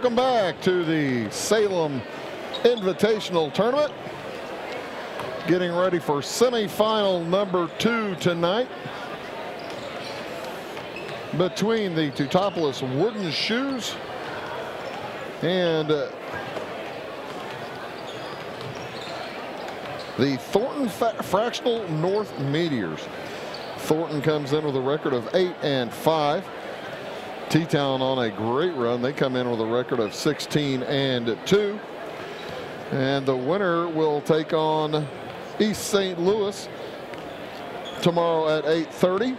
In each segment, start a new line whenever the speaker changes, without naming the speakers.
Welcome back to the Salem Invitational Tournament. Getting ready for semifinal number 2 tonight between the Teutopolis Wooden Shoes and the Thornton Fractional North Meteors. Thornton comes in with a record of 8-5. T-Town on a great run. They come in with a record of 16-2. And the winner will take on East St. Louis tomorrow at 8:30.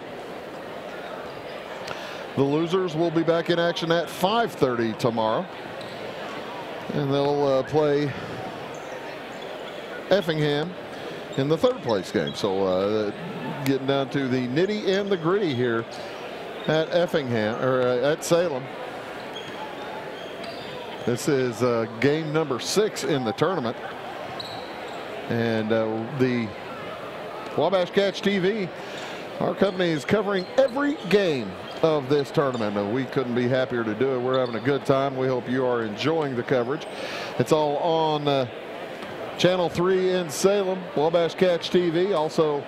The losers will be back in action at 5:30 tomorrow. And they'll play Effingham in the third place game. So getting down to the nitty and the gritty here at Effingham, or at Salem. This is game number 6 in the tournament. And the Wabash Catch TV, our company, is covering every game of this tournament. And we couldn't be happier to do it. We're having a good time. We hope you are enjoying the coverage. It's all on Channel 3 in Salem, Wabash Catch TV. Also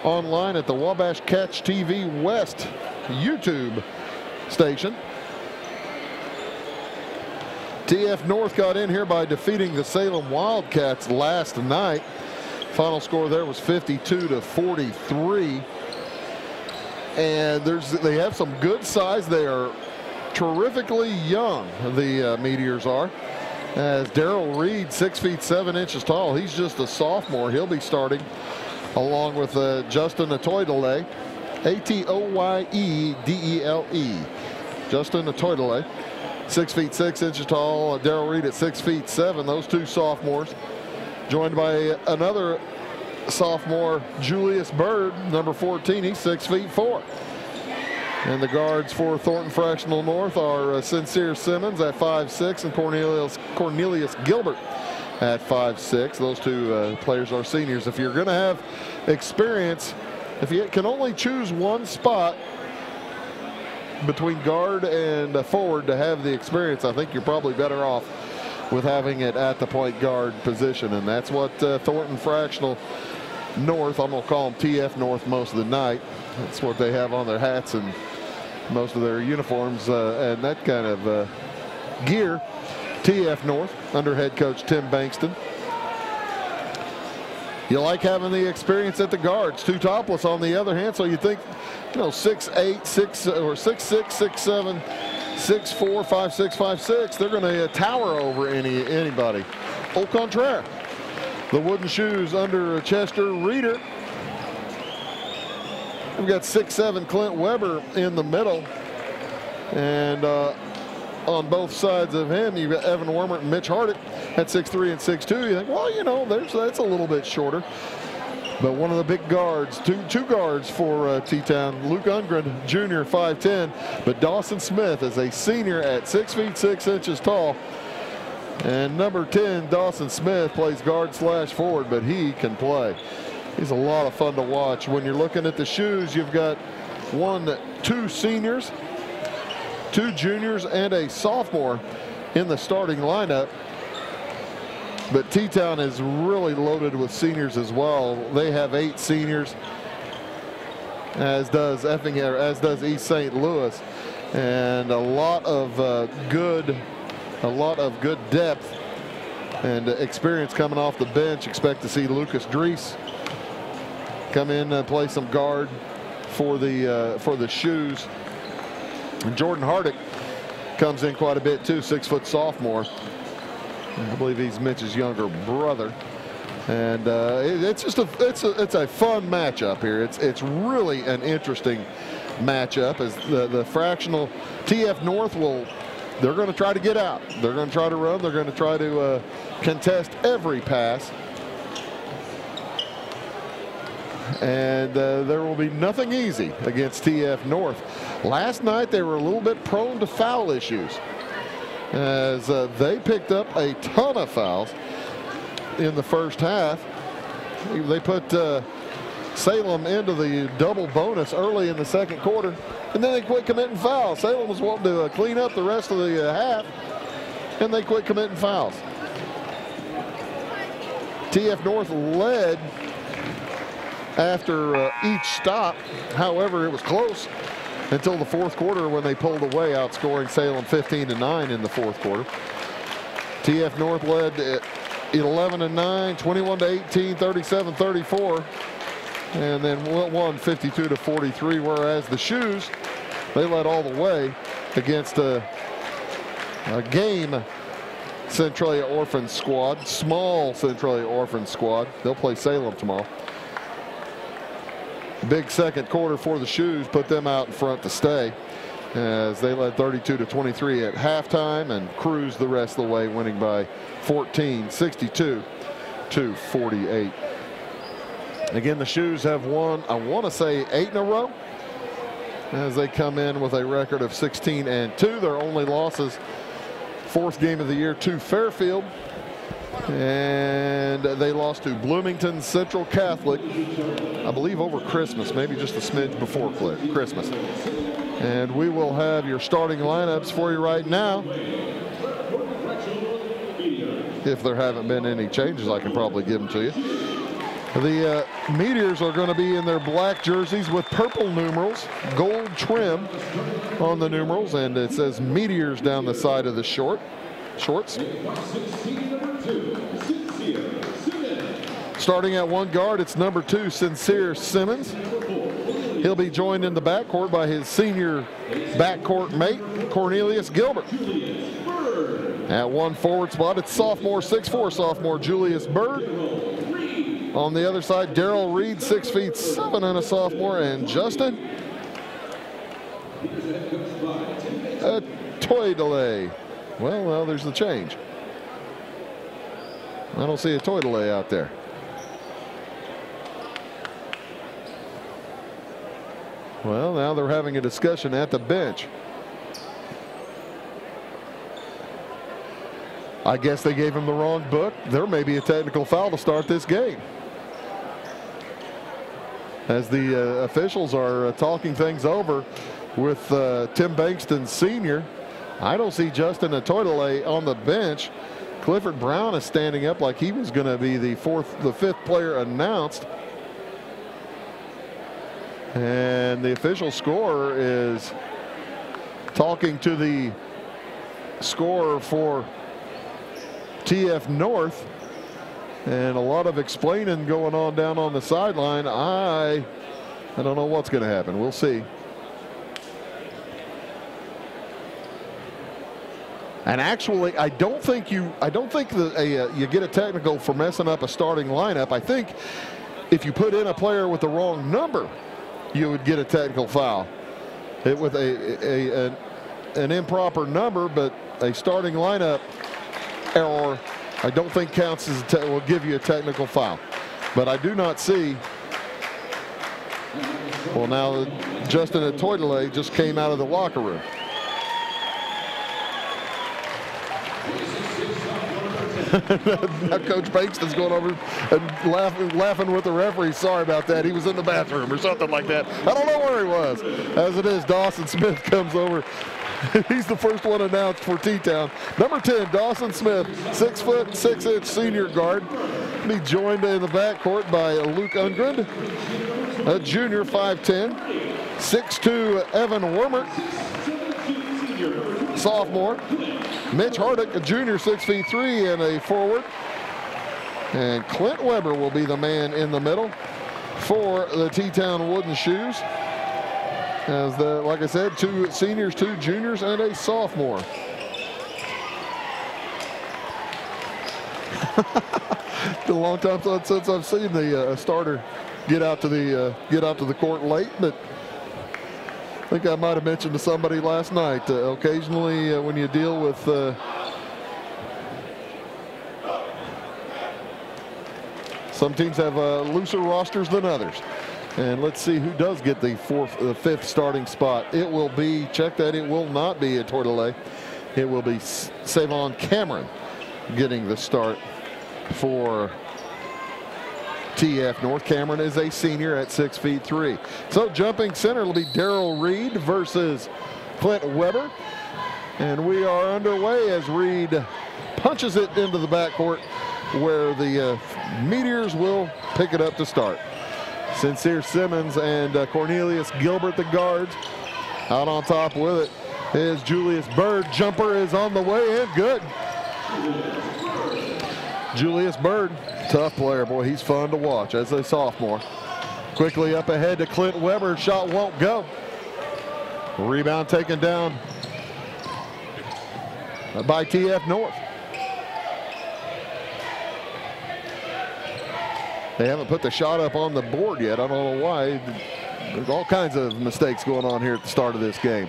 online at the Wabash Catch TV West YouTube station. TF North got in here by defeating the Salem Wildcats last night. Final score there was 52-43. And they have some good size. They are terrifically young, the Meteors are. As Daryl Reed, 6 feet 7 inches tall. He's just a sophomore. He'll be starting along with Justin Atoydele, Atoyedele. Justin Atoydele, 6 feet 6 inches tall. Daryl Reed at 6 feet 7. Those two sophomores, joined by another sophomore, Julius Bird, number 14. He's 6 feet 4. And the guards for Thornton Fractional North are Sincere Simmons at 5'6" and Cornelius Gilbert at 5'6". Those two players are seniors. If you're going to have experience, if you can only choose one spot between guard and forward to have the experience, I think you're probably better off with having it at the point guard position. And that's what Thornton Fractional North, I'm going to call them TF North most of the night. That's what they have on their hats and most of their uniforms and that kind of gear. TF North under head coach Tim Bankston. You like having the experience at the guards. Teutopolis on the other hand, so you think, you know, 6'8", 6'6", 6'7", 6'4", 5'6", 5'6", they're going to tower over anybody. Au contraire. The Wooden Shoes under Chester Reeder. We've got 6'7" Clint Weber in the middle. And on both sides of him, you've got Evan Wormert and Mitch Hardick at 6'3" and 6'2". You think, well, you know, that's a little bit shorter. But one of the big guards, two guards for T-Town, Luke Ungren, Jr., 5'10", but Dawson Smith is a senior at 6 feet 6 inches tall. And number 10, Dawson Smith, plays guard/forward, but he can play. He's a lot of fun to watch. When you're looking at the shoes, you've got 2 seniors, 2 juniors, and a sophomore in the starting lineup. But T-Town is really loaded with seniors as well. They have 8 seniors, as does Effingham, as does East St. Louis, and a lot of good depth and experience coming off the bench. Expect to see Lucas Drees come in and play some guard for the Shoes. And Jordan Hardick comes in quite a bit too, 6-foot sophomore. I believe he's Mitch's younger brother. And it's just a fun matchup here. It's really an interesting matchup, as the fractional TF North they're going to try to get out. They're going to try to run. They're going to try to contest every pass. And there will be nothing easy against TF North. Last night they were a little bit prone to foul issues, as they picked up a ton of fouls in the first half. They put Salem into the double bonus early in the second quarter, and then they quit committing fouls. Salem was wanting to clean up the rest of the half, and they quit committing fouls. TF North led after each stop. However, it was close until the fourth quarter when they pulled away, outscoring Salem 15-9 in the fourth quarter. TF North led 11-9, 21-18, 37-34, and then won 52-43, whereas the Shoes, they led all the way against a game Centralia Orphans squad, small Centralia Orphans squad. They'll play Salem tomorrow. Big second quarter for the Shoes, put them out in front to stay as they led 32-23 at halftime and cruised the rest of the way, winning by 14, 62-48. Again, the Shoes have won, I want to say, 8 in a row as they come in with a record of 16-2. Their only losses, fourth game of the year to Fairfield, and they lost to Bloomington Central Catholic, I believe over Christmas, maybe just a smidge before Christmas. And we will have your starting lineups for you right now. If there haven't been any changes, I can probably give them to you. The Meteors are going to be in their black jerseys with purple numerals, gold trim on the numerals, and it says Meteors down the side of the shorts. Starting at one guard, it's number 2, Sincere Simmons. He'll be joined in the backcourt by his senior backcourt mate, Cornelius Gilbert. At one forward spot, it's sophomore, 6'4" sophomore Julius Bird. On the other side, Darrell Reed, 6'7" and a sophomore, and Justin Teutopolis. Well, there's the change. I don't see a Teutopolis out there. Well, now they're having a discussion at the bench. I guess they gave him the wrong book. There may be a technical foul to start this game, as the officials are talking things over with Tim Bankston Sr. I don't see Justin Teutopolis on the bench. Clifford Brown is standing up like he was going to be the fifth player announced. And the official scorer is talking to the scorer for TF North, and a lot of explaining going on down on the sideline. I don't know what's going to happen. We'll see. And actually, I don't think that you get a technical for messing up a starting lineup. I think if you put in a player with the wrong number, you would get a technical foul. With an improper number, but a starting lineup error, I don't think counts as will give you a technical foul. But I do not see. Well, now Justin Teutopolis just came out of the locker room. Now Coach Bankston's going over and laughing with the referee. Sorry about that. He was in the bathroom or something like that. I don't know where he was. As it is, Dawson Smith comes over. He's the first one announced for T-Town. Number 10, Dawson Smith, 6 foot 6 inch senior guard. Be joined in the backcourt by Luke Ungren, a junior, 5'10", 6'2", Evan Wormert, sophomore. Mitch Hardick, a junior, 6'3", and a forward. And Clint Weber will be the man in the middle for the T-Town Wooden Shoes. As like I said, 2 seniors, 2 juniors, and a sophomore. It's a long time since I've seen the starter get out to the court late, but I think I might have mentioned to somebody last night. Occasionally, when you deal with some teams have looser rosters than others. And let's see who does get the 5th starting spot. It will be, check that, it will not be a Teutopolis. It will be Savon Cameron getting the start for TF North. Cameron is a senior at 6'3". So jumping center will be Darrell Reed versus Clint Weber. And we are underway as Reed punches it into the backcourt where the Meteors will pick it up to start. Sincere Simmons and Cornelius Gilbert, the guards. Out on top with it is Julius Bird. Jumper is on the way in. Good. Julius Bird, tough player. Boy, he's fun to watch as a sophomore. Quickly up ahead to Clint Weber. Shot won't go. Rebound taken down by TF North. They haven't put the shot up on the board yet. I don't know why. There's all kinds of mistakes going on here at the start of this game.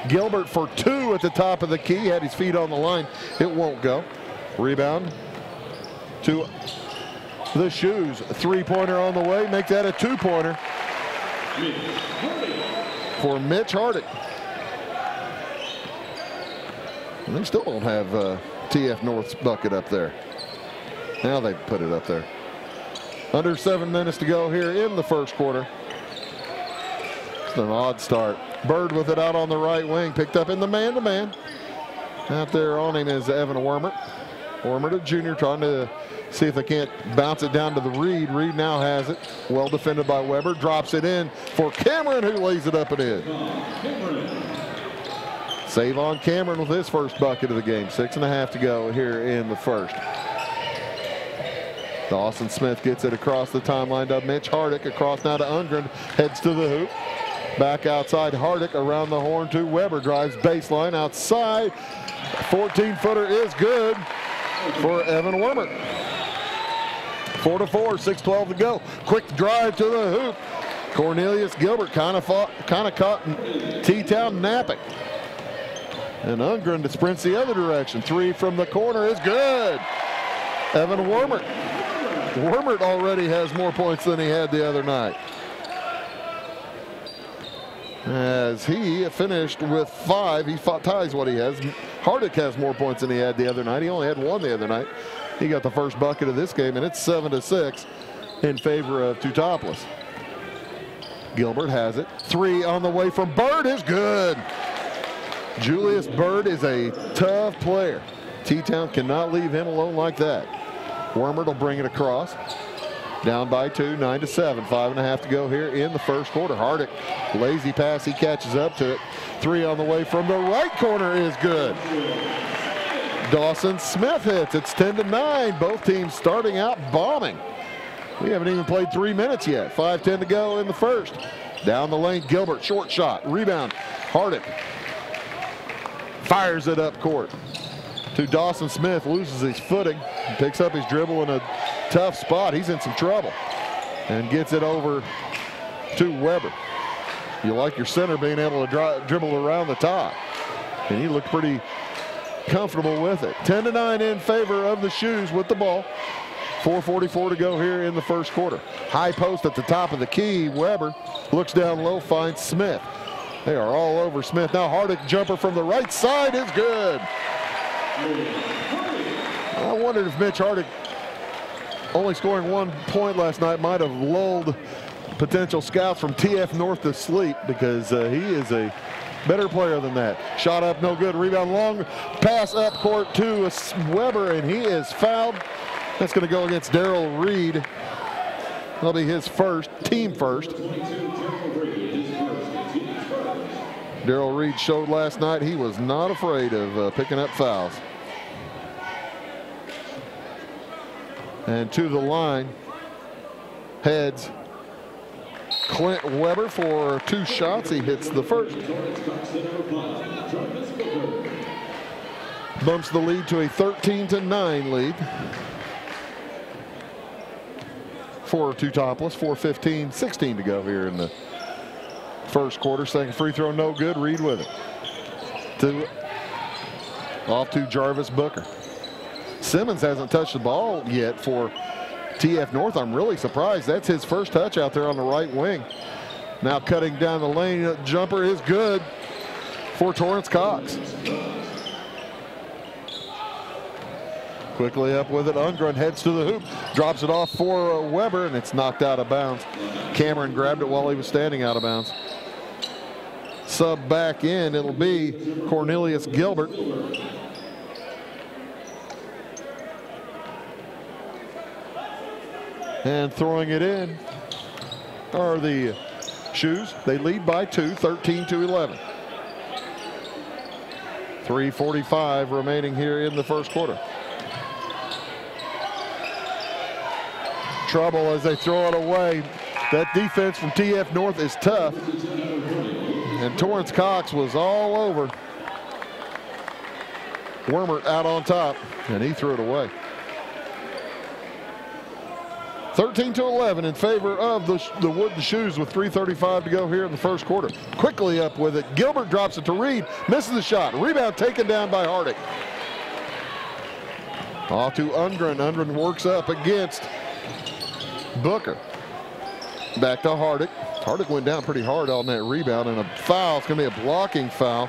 Gilbert for 2 at the top of the key. Had his feet on the line. It won't go. Rebound to the Shoes. 3-pointer on the way. Make that a 2-pointer for Mitch Hardick. And they still don't have TF North's bucket up there. Now they put it up there. Under 7 minutes to go here in the first quarter. It's an odd start. Bird with it out on the right wing. Picked up in the man-to-man. Out there on him is Evan Wormert. Wormert, a junior, trying to see if they can't bounce it down to the Reed. Reed now has it. Well defended by Weber. Drops it in for Cameron, who lays it up and in. Save on Cameron with his first bucket of the game. 6.5 to go here in the first. Dawson Smith gets it across the timeline to Mitch Hardick. Across now to Undgren. Heads to the hoop. Back outside Hardick. Around the horn to Weber. Drives baseline outside. 14-footer is good for Evan Wormert. 4-4. 6:12 to go. Quick drive to the hoop. Cornelius Gilbert kind of caught T-Town napping. And Undgren sprints the other direction. 3 from the corner is good. Evan Wormert. Wormert already has more points than he had the other night, as he finished with 5. He ties what he has. Hardick has more points than he had the other night. He only had 1 the other night. He got the first bucket of this game, and it's 7-6 in favor of Teutopolis. Gilbert has it. 3 on the way from Bird is good. Julius Bird is a tough player. T-Town cannot leave him alone like that. Wormert will bring it across. Down by 2, 9-7. 5.5 to go here in the first quarter. Hardick, lazy pass, he catches up to it. 3 on the way from the right corner is good. Dawson Smith hits. It's 10-9. Both teams starting out bombing. We haven't even played 3 minutes yet. 5:10 to go in the first. Down the lane, Gilbert, short shot, rebound. Hardick fires it up court to Dawson Smith, loses his footing, picks up his dribble in a tough spot. He's in some trouble and gets it over to Weber. You like your center being able to dribble around the top, and he looked pretty comfortable with it. 10-9 in favor of the Shoes with the ball. 4:44 to go here in the first quarter. High post at the top of the key. Weber looks down low, finds Smith. They are all over Smith. Now Hardick, jumper from the right side is good. I wondered if Mitch Hardick, only scoring 1 point last night, might have lulled potential scouts from TF North to sleep, because he is a better player than that. Shot up, no good. Rebound, long pass up court to Weber, and he is fouled. That's going to go against Darrell Reed. That'll be his first, team first. Darrell Reed showed last night he was not afraid of picking up fouls. And to the line heads Clint Weber for 2 shots. He hits the first. Bumps the lead to a 13-9 lead for Teutopolis. 4:15, 16 to go here in the first quarter. Second free throw, no good. Reed with it. Off to Jarvis Booker. Simmons hasn't touched the ball yet for TF North. I'm really surprised. That's his first touch out there on the right wing. Now cutting down the lane. Jumper is good for Torrance Cox. Quickly up with it. Undgren heads to the hoop. Drops it off for Weber, and it's knocked out of bounds. Cameron grabbed it while he was standing out of bounds. sub back in. It'll be Cornelius Gilbert. And throwing it in are the Shoes. They lead by 2, 13-11. 3:45 remaining here in the first quarter. Trouble as they throw it away. That defense from TF North is tough. And Torrance Cox was all over Wormert out on top, and he threw it away. 13-11 in favor of the Wooden Shoes with 3:35 to go here in the first quarter. Quickly up with it. Gilbert drops it to Reed. Misses the shot. Rebound taken down by Hardick. Off to Undgren. Undgren works up against Booker. Back to Hardick. Hardick went down pretty hard on that rebound, and a foul. It's going to be a blocking foul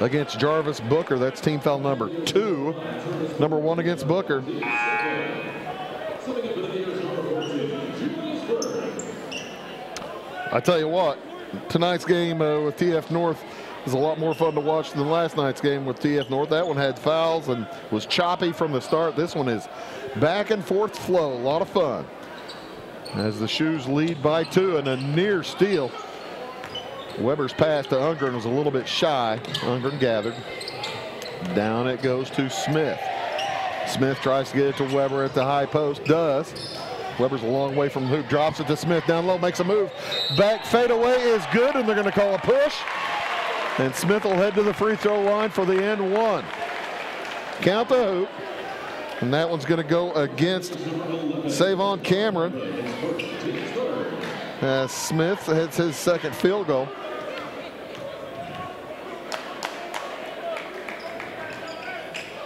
against Jarvis Booker. That's team foul number 2. Number 1 against Booker. I tell you what, tonight's game with TF North is a lot more fun to watch than last night's game with TF North. That one had fouls and was choppy from the start. This one is back and forth flow. A lot of fun. As the Shoes lead by 2 and a near steal. Weber's pass to Undgren was a little bit shy. Undgren gathered. Down it goes to Smith. Smith tries to get it to Weber at the high post. Does. Weber's a long way from the hoop. Drops it to Smith. Down low. Makes a move. Back fadeaway is good, and they're going to call a push. And Smith will head to the free throw line for the and one. Count the hoop. And that one's going to go against Savon Cameron. Smith hits his second field goal.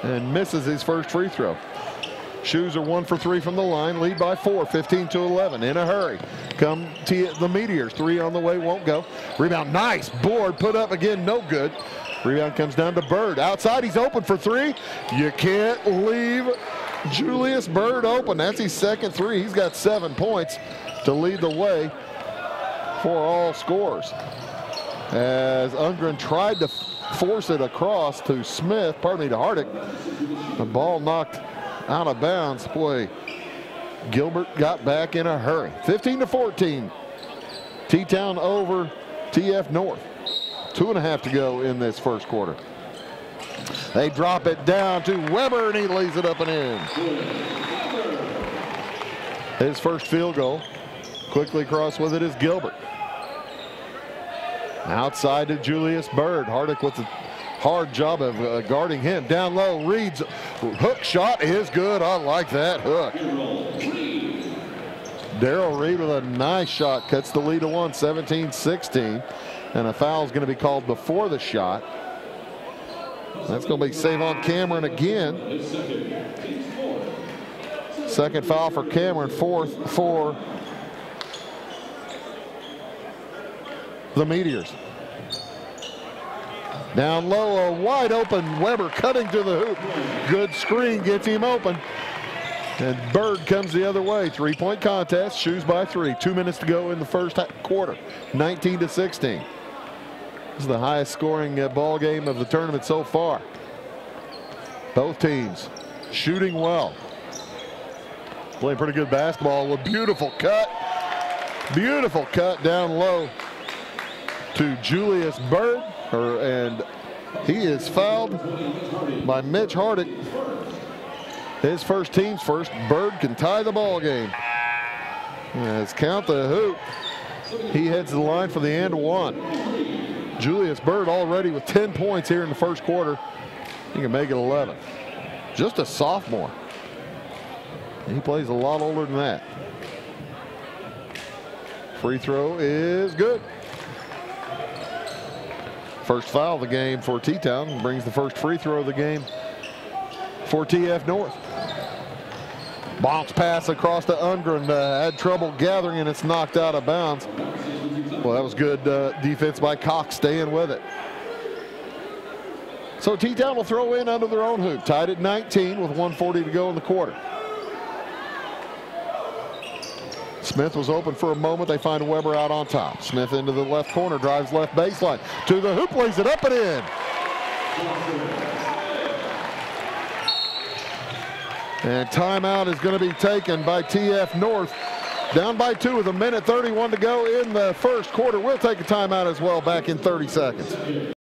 And misses his first free throw. Shoes are 1 for 3 from the line. Lead by 4, 15-11. In a hurry. Come the Meteors. 3 on the way, won't go. Rebound, nice board. Put up again, no good. Rebound comes down to Bird. Outside, he's open for 3. You can't leave Julius Bird open. That's his second 3. He's got 7 points to lead the way for all scores. As Undgren tried to force it across to Smith, to Hardick. The ball knocked out of bounds. Boy, Gilbert got back in a hurry. 15-14. T-Town over TF North. 2.5 to go in this first quarter. They drop it down to Weber, and he lays it up and in. His first field goal. Quickly across with it is Gilbert. Outside to Julius Bird. Hardick with a hard job of guarding him. Down low, Reed's hook shot is good. I like that hook. Darrell Reed with a nice shot. Cuts the lead to 1, 17-16. And a foul is going to be called before the shot. That's going to be Savon Cameron again. Second foul for Cameron, 4th for the Meteors. Down low, a wide open Weber cutting to the hoop. Good screen gets him open. And Bird comes the other way. 3-point contest, Shoes by 3. 2 minutes to go in the first quarter, 19-16. This is the highest scoring ball game of the tournament so far. Both teams shooting well. Playing pretty good basketball. A beautiful cut. Beautiful cut down low to Julius Bird. And he is fouled by Mitch Hardick. His first, team's first. Bird can tie the ball game. Let's count the hoop. He heads to the line for the and one. Julius Bird already with 10 points here in the first quarter. He can make it 11. Just a sophomore. He plays a lot older than that. Free throw is good. First foul of the game for T-Town. Brings the first free throw of the game for TF North. Bounce pass across to Undgren. Had trouble gathering, and it's knocked out of bounds. Well, that was good defense by Cox, staying with it. So T-Town will throw in under their own hoop. Tied at 19 with 1:40 to go in the quarter. Smith was open for a moment. They find Weber out on top. Smith into the left corner, drives left baseline. To the hoop, lays it up and in. And timeout is going to be taken by TF North. Down by 2 with 1:31 to go in the first quarter. We'll take a timeout as well, back in 30 seconds.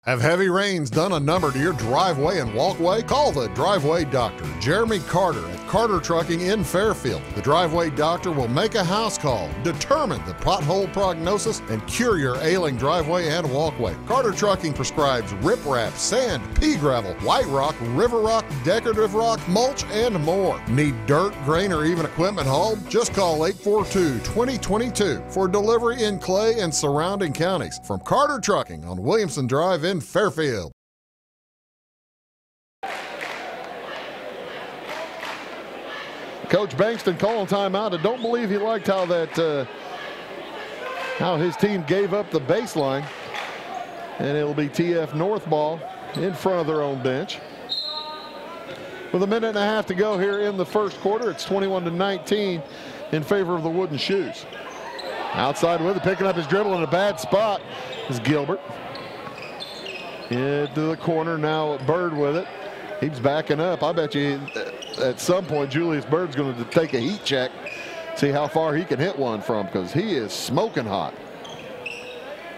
Have heavy rains done a number to your driveway and walkway? Call the Driveway Doctor, Jeremy Carter at Carter Trucking in Fairfield. The Driveway Doctor will make a house call, determine the pothole prognosis, and cure your ailing driveway and walkway. Carter Trucking prescribes riprap, sand, pea gravel, white rock, river rock, decorative rock, mulch, and more. Need dirt, grain, or even equipment hauled? Just call 842-2022 for delivery in Clay and surrounding counties. From Carter Trucking on Williamson Drive in Fairfield.
Coach Bankston calling timeout. I don't believe he liked how how his team gave up the baseline. And it'll be TF North ball in front of their own bench. With 1.5 minutes to go here in the first quarter, it's 21-19 in favor of the Wooden Shoes. Outside with it, picking up his dribble in a bad spot is Gilbert. Into the corner now, Bird with it. He's backing up. I bet you at some point Julius Bird's going to take a heat check, see how far he can hit one from, because he is smoking hot.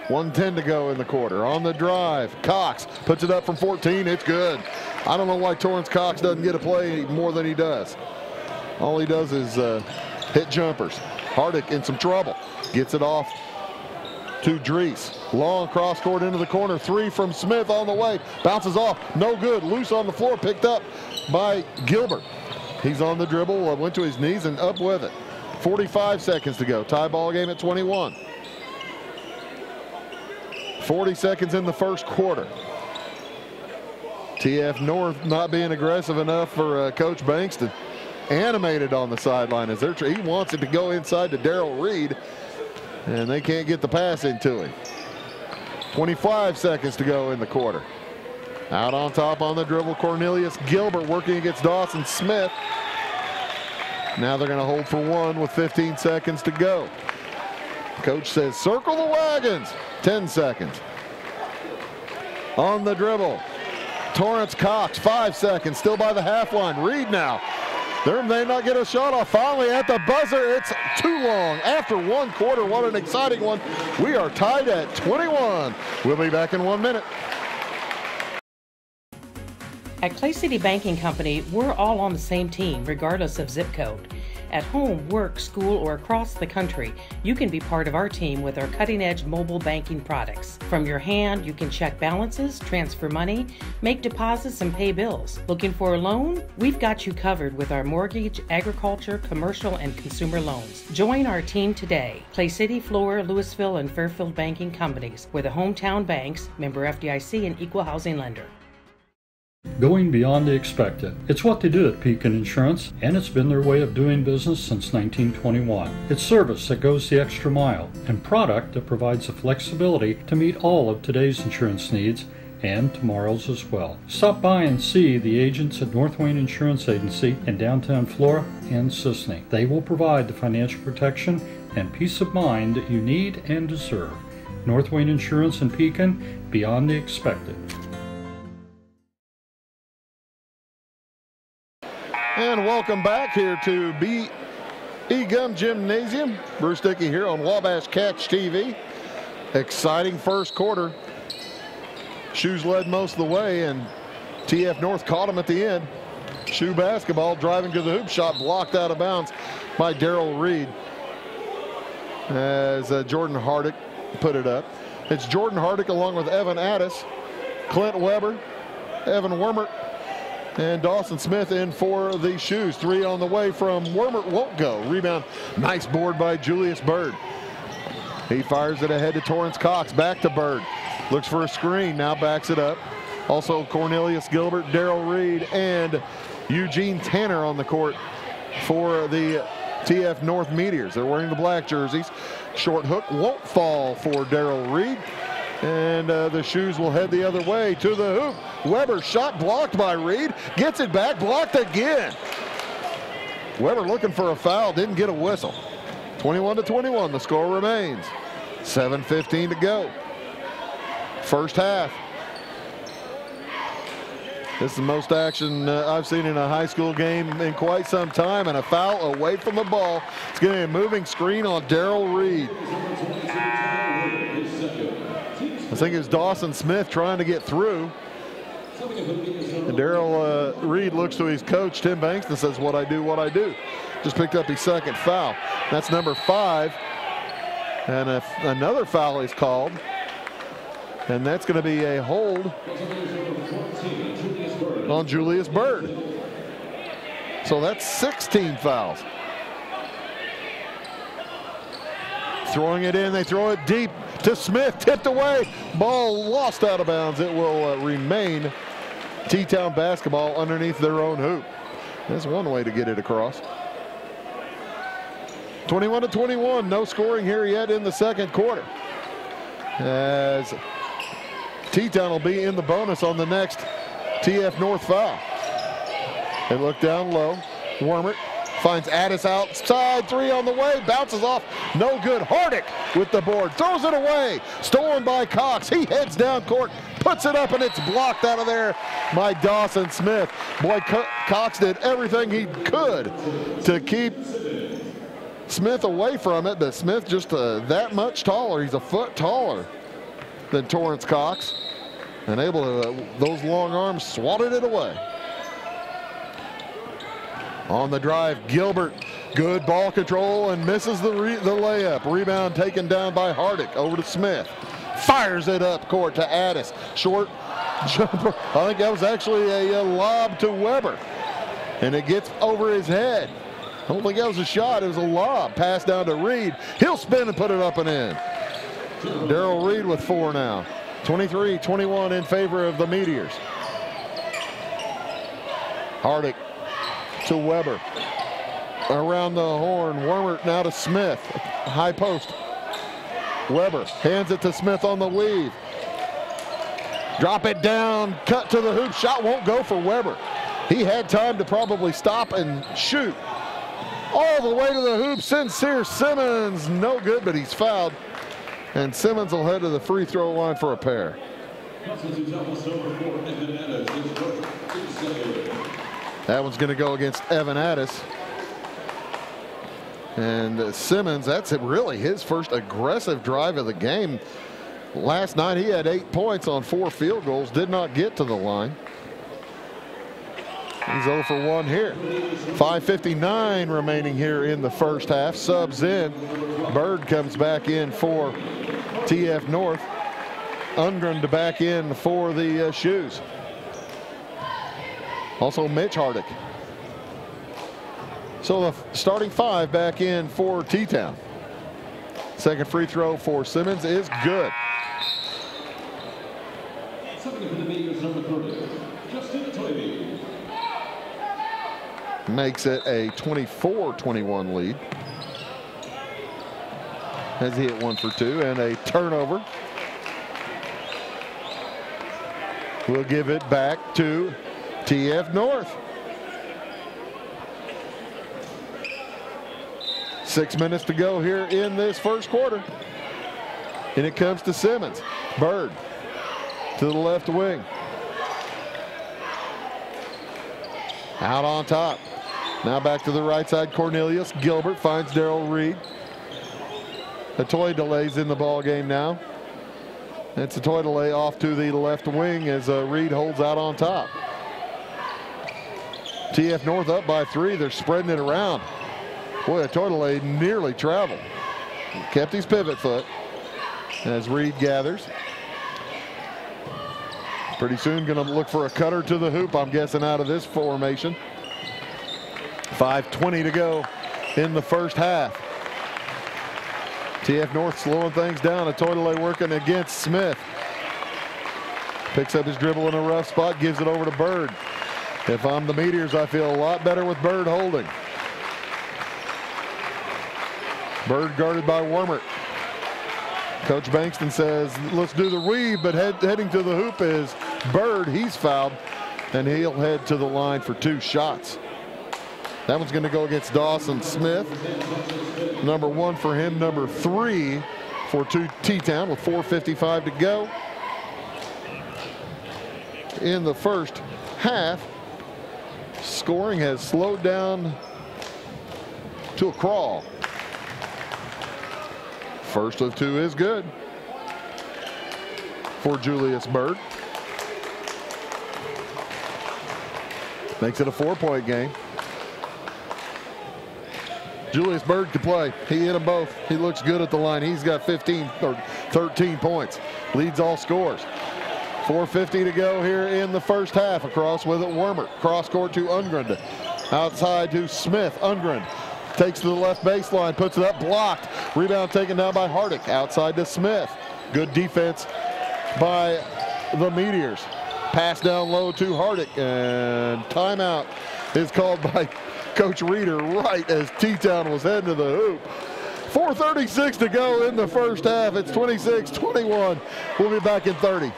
1:10 to go in the quarter. On the drive, Cox puts it up from 14. It's good. I don't know why Torrance Cox doesn't get a play more than he does. All he does is hit jumpers. Hardick in some trouble. Gets it off to Drees. Long cross court into the corner. 3 from Smith on the way. Bounces off. No good. Loose on the floor. Picked up by Gilbert. He's on the dribble. Went to his knees and up with it. 45 seconds to go. Tie ball game at 21. 40 seconds in the first quarter. TF North not being aggressive enough for Coach Bankston. Animated on the sideline as he wants it to go inside to Darrell Reed, and they can't get the pass into him. 25 seconds to go in the quarter. Out on top on the dribble, Cornelius Gilbert working against Dawson Smith. Now they're going to hold for one with 15 seconds to go. Coach says circle the wagons. 10 seconds. On the dribble, Torrance Cox, 5 seconds, still by the half line. Reed now. They may not get a shot off. Finally at the buzzer, it's too long. After one quarter, what an exciting one. We are tied at 21. We'll be back in 1 minute.
At Clay City Banking Company, we're all on the same team, regardless of zip code. At home, work, school, or across the country, you can be part of our team with our cutting-edge mobile banking products. From your hand, you can check balances, transfer money, make deposits, and pay bills. Looking for a loan? We've got you covered with our mortgage, agriculture, commercial, and consumer loans. Join our team today. Clay City, Flora, Louisville, and Fairfield Banking Companies. We're the hometown banks, member FDIC, and equal housing lender.
Going beyond the expected. It's what they do at Pekin Insurance, and it's been their way of doing business since 1921. It's service that goes the extra mile, and product that provides the flexibility to meet all of today's insurance needs and tomorrow's as well. Stop by and see the agents at North Wayne Insurance Agency in downtown Flora and Sisney. They will provide the financial protection and peace of mind that you need and deserve. North Wayne Insurance in Pekin, beyond the expected.
And welcome back here to E-Gum Gymnasium. Bruce Dickey here on Wabash Catch TV. Exciting first quarter. Shoes led most of the way, and TF North caught them at the end. Shoe basketball driving to the hoop shot, blocked out of bounds by Darrell Reed as Jordan Hardick put it up. It's Jordan Hardick along with Evan Addis, Clint Weber, Evan Wormert, and Dawson Smith in for the Shoes. 3 on the way from Wormert, won't go. Rebound, nice board by Julius Bird. He fires it ahead to Torrance Cox, back to Bird. Looks for a screen, now backs it up. Also Cornelius Gilbert, Darrell Reed, and Eugene Tanner on the court for the TF North Meteors. They're wearing the black jerseys. Short hook won't fall for Darrell Reed. And the Shoes will head the other way to the hoop. Weber shot blocked by Reed. Gets it back, blocked again. Weber looking for a foul, didn't get a whistle. 21-21, the score remains. 7:15 to go. First half. This is the most action I've seen in a high school game in quite some time, and a foul away from the ball. It's going to be a moving screen on Darrell Reed. I think it was Dawson Smith trying to get through. And Darrell Reed looks to his coach, Tim Banks, and says, what I do, what I do. Just picked up his second foul. That's number 5. And another foul is called. And that's going to be a hold on Julius Bird. So that's 16 fouls. Throwing it in, they throw it deep to Smith, tipped away. Ball lost out of bounds. It will remain T-Town basketball underneath their own hoop. That's one way to get it across. 21-21, no scoring here yet in the second quarter, as T-Town will be in the bonus on the next TF North foul. They look down low. Wormert finds Addis outside, 3 on the way, bounces off, no good. Hardick with the board, throws it away, stolen by Cox. He heads down court, puts it up, and it's blocked out of there by Dawson Smith. Boy, Cox did everything he could to keep Smith away from it, but Smith just that much taller. He's a foot taller than Torrance Cox, and able to, those long arms swatted it away. On the drive, Gilbert, good ball control and misses the layup. Rebound taken down by Hardick, over to Smith. Fires it up court to Addis. Short jumper. I think that was actually a lob to Weber, and it gets over his head. I don't think that was a shot, it was a lob. Pass down to Reed. He'll spin and put it up and in. Darrell Reed with 4 now. 23-21 in favor of the Meteors. Hardick to Weber. Around the horn, Wormert now to Smith. High post. Weber hands it to Smith on the weave. Drop it down, cut to the hoop. Shot won't go for Weber. He had time to probably stop and shoot. All the way to the hoop, Sincere Simmons. No good, but he's fouled. And Simmons will head to the free throw line for a pair. That one's going to go against Evan Addis. And Simmons, that's really his first aggressive drive of the game. Last night he had 8 points on 4 field goals, did not get to the line. He's 0 for 1 here. 5:59 remaining here in the first half. Subs in. Bird comes back in for TF North. Ungren to back in for the Shoes. Also Mitch Hardick. So the starting 5 back in for T-Town. Second free throw for Simmons is good. Makes it a 24-21 lead. As he hit 1 for 2 and a turnover. We'll give it back to TF North. 6 minutes to go here in this first quarter. And it comes to Simmons. Bird to the left wing. Out on top. Now back to the right side. Cornelius. Gilbert finds Darrell Reed. A toy delays in the ball game now. It's a toy delay off to the left wing as Reed holds out on top. TF North up by 3. They're spreading it around. Boy, a toy delay nearly traveled. Kept his pivot foot as Reed gathers. Pretty soon going to look for a cutter to the hoop, I'm guessing, out of this formation. 5:20 to go in the first half. TF North slowing things down. A toy delay working against Smith. Picks up his dribble in a rough spot, gives it over to Bird. If I'm the Meteors, I feel a lot better with Bird holding. Bird guarded by Wormert. Coach Bankston says, let's do the weave, but heading to the hoop is Bird. He's fouled, and he'll head to the line for 2 shots. That one's going to go against Dawson Smith. Number 1 for him, number 3 for T-Town with 4:55 to go in the first half. Scoring has slowed down to a crawl. First of 2 is good for Julius Bird. Makes it a 4-point game. Julius Bird can play. He hit them both. He looks good at the line. He's got 15 or 13 points. Leads all scores. 4:50 to go here in the first half. Across with it, Wormer. Cross court to Undgren. Outside to Smith. Undgren takes to the left baseline, puts it up, blocked. Rebound taken down by Hardick. Outside to Smith. Good defense by the Meteors. Pass down low to Hardick, and timeout is called by Coach Reeder right as T-Town was heading to the hoop. 4:36 to go in the first half. It's 26-21. We'll be back in 30.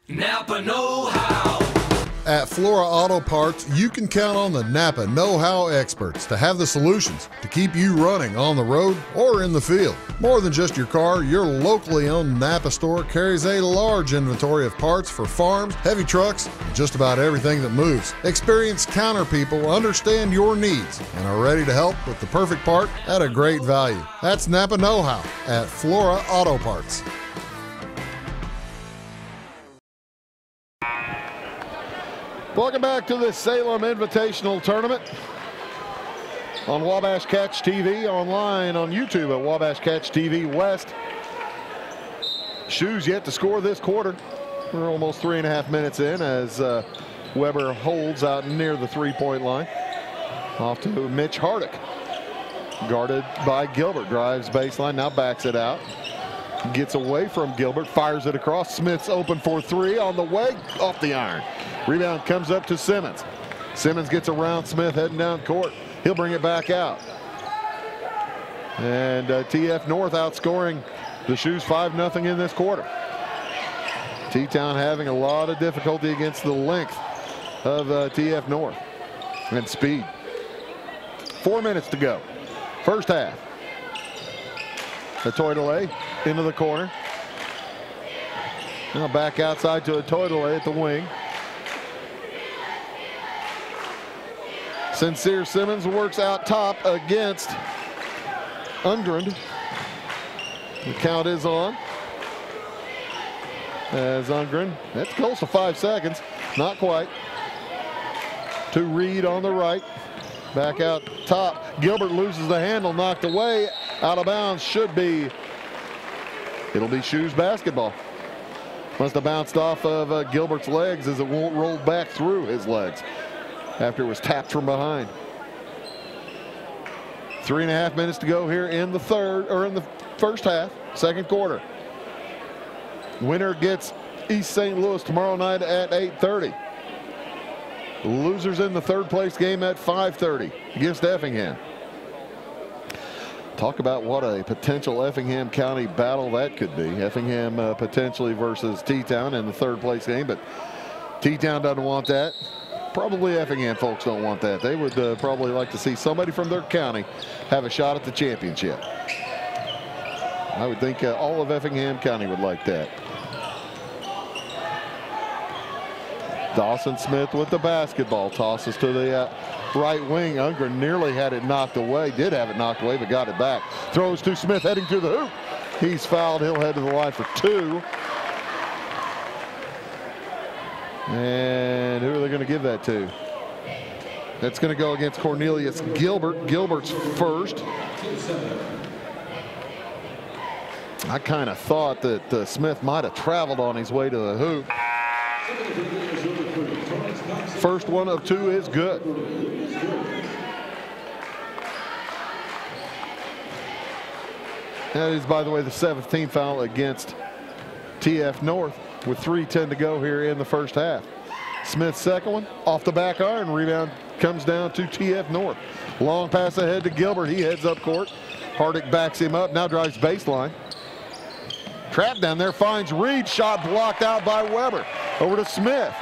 Napa know-how.
At Flora Auto Parts, you can count on the Napa know-how experts to have the solutions to keep you running on the road or in the field. More than just your car, your locally owned Napa store carries a large inventory of parts for farms, heavy trucks, and just about everything that moves. Experienced counter people understand your needs and are ready to help with the perfect part at a great value. That's Napa know-how at Flora Auto Parts.
Welcome back to the Salem Invitational Tournament on Wabash Catch TV, online on YouTube at Wabash Catch TV West. Shoes yet to score this quarter. We're almost 3.5 minutes in as Weber holds out near the 3-point line. Off to Mitch Hardick. Guarded by Gilbert. Drives baseline, now backs it out. Gets away from Gilbert, fires it across. Smith's open for 3 on the way, off the iron. Rebound comes up to Simmons. Simmons gets around Smith heading down court. He'll bring it back out. And TF North outscoring the Shoes 5-0 in this quarter. T-Town having a lot of difficulty against the length of TF North and speed. 4 minutes to go. First half. Teutopolis into the corner. Now back outside to Teutopolis at the wing. Sincere Simmons works out top against Undgren. The count is on. As Undgren, that's close to 5 seconds. Not quite. To Reed on the right. Back out top. Gilbert loses the handle, knocked away. Out of bounds, should be. It'll be Shoes basketball. Must have bounced off of Gilbert's legs as it won't roll back through his legs after it was tapped from behind. 3.5 minutes to go here in the first half, second quarter. Winner gets East St. Louis tomorrow night at 8:30. Losers in the third place game at 5:30 against Effingham. Talk about what a potential Effingham County battle that could be. Effingham potentially versus T-Town in the third place game, but T-Town doesn't want that. Probably Effingham folks don't want that. They would probably like to see somebody from their county have a shot at the championship. I would think all of Effingham County would like that. Dawson Smith with the basketball. Tosses to the right wing. Undgren nearly had it knocked away. Did have it knocked away, but got it back. Throws to Smith heading to the hoop. He's fouled. He'll head to the line for 2. And who are they going to give that to? That's going to go against Cornelius Gilbert. Gilbert's first. I kind of thought that Smith might have traveled on his way to the hoop. First one of 2 is good. That is, by the way, the 17th foul against TF North with 3:10 to go here in the first half. Smith's second one off the back iron. Rebound comes down to TF North. Long pass ahead to Gilbert. He heads up court. Hardick backs him up. Now drives baseline. Trap down there, finds Reed. Shot blocked out by Weber. Over to Smith.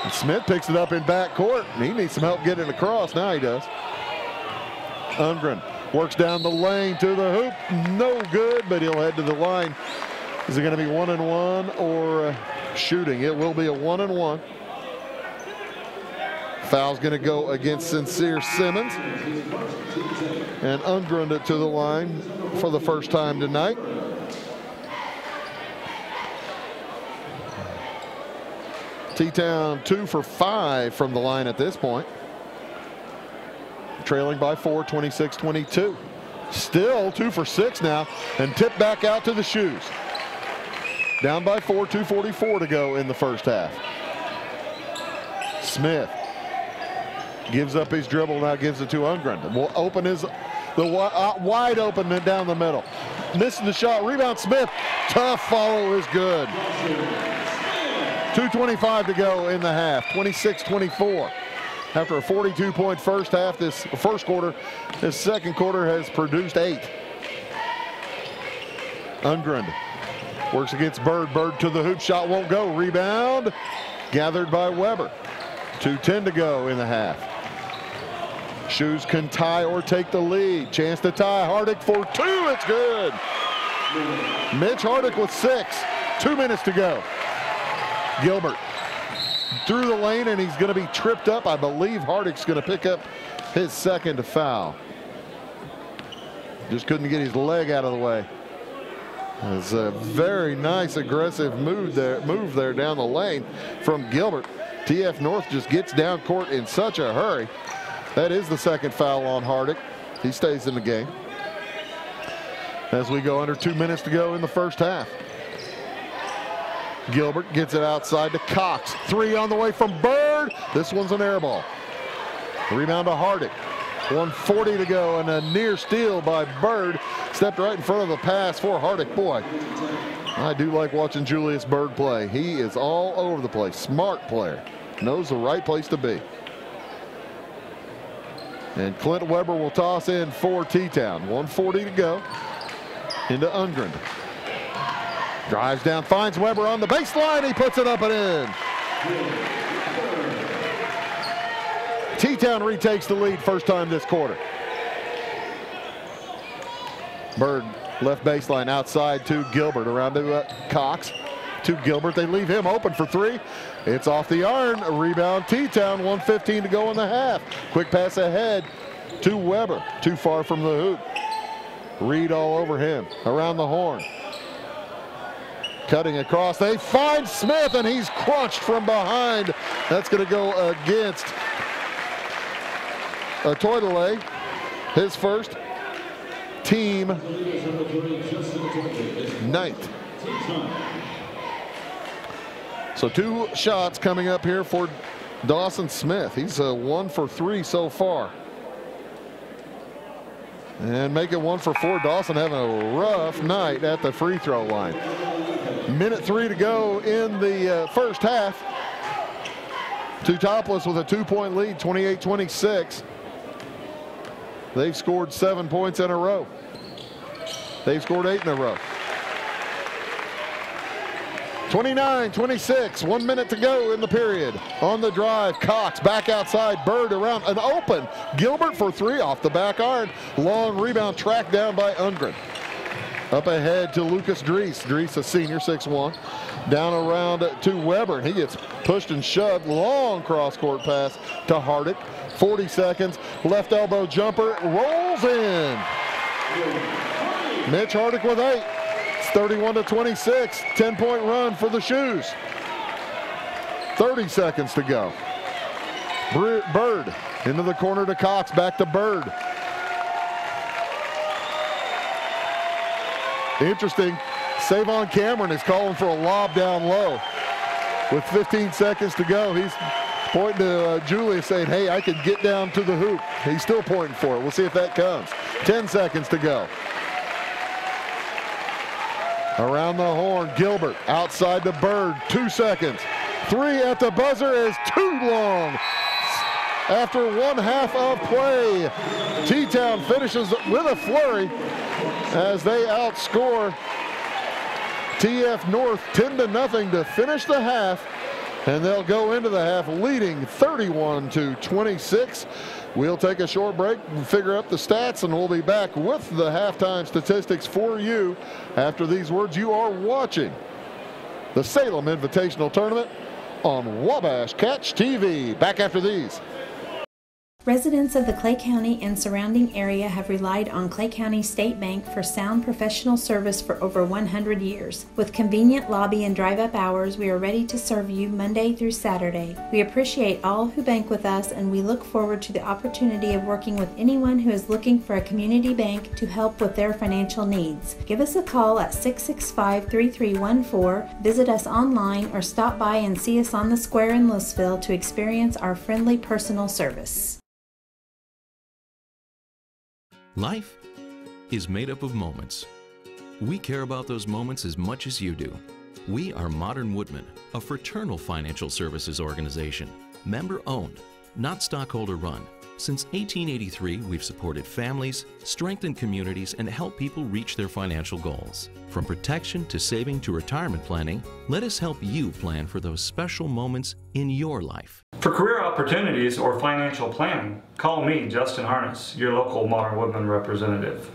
And Smith picks it up in back court. He needs some help getting across. Now he does. Undgren works down the lane to the hoop. No good, but he'll head to the line. Is it going to be 1-and-1 or shooting? It will be a 1-and-1. Foul's going to go against Sincere Simmons. And Undgren to the line for the first time tonight. T-Town 2 for 5 from the line at this point. Trailing by 4, 26-22. Still 2 for 6 now, and tipped back out to the Shoes. Down by 4, 2:44 to go in the first half. Smith gives up his dribble, now gives it to Undgren. Will open his wide open and down the middle. Missing the shot, rebound Smith. Tough follow is good. 2:25 to go in the half, 26-24. After a 42-point first half, this first quarter, this second quarter has produced 8. Undgren works against Bird. Bird to the hoop, shot won't go. Rebound gathered by Weber. 2:10 to go in the half. Shoes can tie or take the lead. Chance to tie. Hardick for 2. It's good. Mitch Hardick with 6. 2 minutes to go. Gilbert through the lane, and he's going to be tripped up. I believe Hardick's going to pick up his second foul. Just couldn't get his leg out of the way. It's a very nice aggressive move there down the lane from Gilbert. TF North just gets down court in such a hurry. That is the second foul on Hardick. He stays in the game. As we go under 2 minutes to go in the first half. Gilbert gets it outside to Cox. 3 on the way from Bird. This one's an air ball. Rebound to Hardick. 1:40 to go, and a near steal by Bird. Stepped right in front of the pass for Hardick. Boy, I do like watching Julius Bird play. He is all over the place. Smart player. Knows the right place to be. And Clint Weber will toss in for T-Town. 1:40 to go. Into Undgren. Drives down, finds Weber on the baseline. He puts it up and in. T-Town retakes the lead first time this quarter. Bird left baseline outside to Gilbert, around to Cox. To Gilbert, they leave him open for 3. It's off the iron. A rebound T-Town, 1:15 to go in the half. Quick pass ahead to Weber. Too far from the hoop. Reed all over him, around the horn. Cutting across, they find Smith, and he's crunched from behind. That's going to go against Teutopolis, his first, team 9th. So 2 shots coming up here for Dawson Smith. He's 1 for 3 so far. And make it 1 for 4. Dawson having a rough night at the free throw line. Minute 3 to go in the first half. Teutopolis with a 2-point lead, 28-26. They've scored 7 points in a row. They've scored 8 in a row. 29-26, 1 minute to go in the period. On the drive, Cox back outside, Bird around an open. Gilbert for 3 off the back iron. Long rebound tracked down by Undgren. Up ahead to Lucas Dries. Dries, a senior, 6'1". Down around to Weber, and he gets pushed and shoved. Long cross-court pass to Hardick. 40 seconds. Left elbow jumper. Rolls in. Mitch Hardick with 8. It's 31-26. 10-point run for the Shoes. 30 seconds to go. Bird into the corner to Cox. Back to Bird. Interesting, Savon Cameron is calling for a lob down low. With 15 seconds to go, he's pointing to Julius saying, hey, I can get down to the hoop. He's still pointing for it. We'll see if that comes. 10 seconds to go. Around the horn, Gilbert outside the Bird, 2 seconds. 3 at the buzzer is too long. After 1/2 of play, T-Town finishes with a flurry as they outscore TF North 10-0 to finish the half. And they'll go into the half leading 31-26. We'll take a short break and figure up the stats, and we'll be back with the halftime statistics for you after these words. You are watching the Salem Invitational Tournament on Wabash Catch TV. Back after these.
Residents of the Clay County and surrounding area have relied on Clay County State Bank for sound professional service for over 100 years. With convenient lobby and drive-up hours, we are ready to serve you Monday through Saturday. We appreciate all who bank with us, and we look forward to the opportunity of working with anyone who is looking for a community bank to help with their financial needs. Give us a call at 665-3314, visit us online, or stop by and see us on the square in Louisville to experience our friendly personal service.
Life is made up of moments. We care about those moments as much as you do. We are Modern Woodmen, a fraternal financial services organization, member-owned, not stockholder-run. Since 1883, we've supported families, strengthened communities, and helped people reach their financial goals. From protection to saving to retirement planning, let us help you plan for those special moments in your life.
For career opportunities or financial planning, call me, Justin Harness, your local Modern Woodman representative.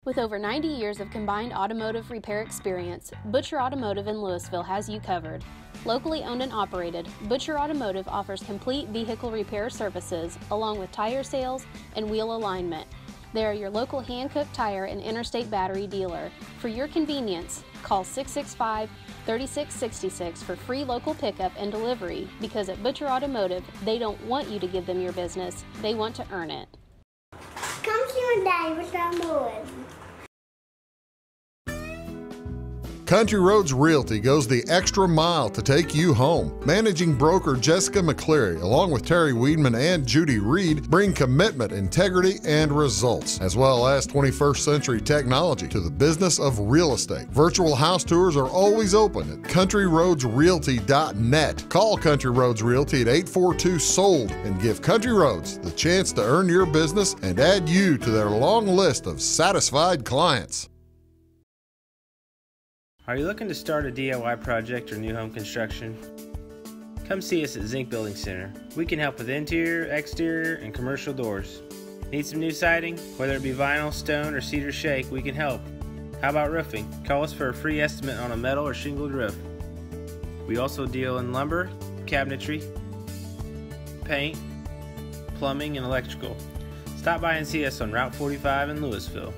With over 90 years of combined automotive repair experience, Butcher Automotive in Louisville has you covered. Locally owned and operated, Butcher Automotive offers complete vehicle repair services along with tire sales and wheel alignment. They are your local hand-cooked tire and interstate battery dealer. For your convenience, call 665-3666 for free local pickup and delivery, because at Butcher Automotive, they don't want you to give them your business, they want to earn it.
Come see my daddy with some wood.
Country Roads Realty goes the extra mile to take you home. Managing broker Jessica McCleary, along with Terry Weedman and Judy Reed, bring commitment, integrity, and results, as well as 21st century technology to the business of real estate. Virtual house tours are always open at countryroadsrealty.net. Call Country Roads Realty at 842-SOLD and give Country Roads the chance to earn your business and add you to their long list of satisfied clients.
Are you looking to start a DIY project or new home construction? Come see us at Zinc Building Center. We can help with interior, exterior, and commercial doors. Need some new siding? Whether it be vinyl, stone, or cedar shake, we can help. How about roofing? Call us for a free estimate on a metal or shingled roof. We also deal in lumber, cabinetry, paint, plumbing, and electrical. Stop by and see us on Route 45 in Louisville.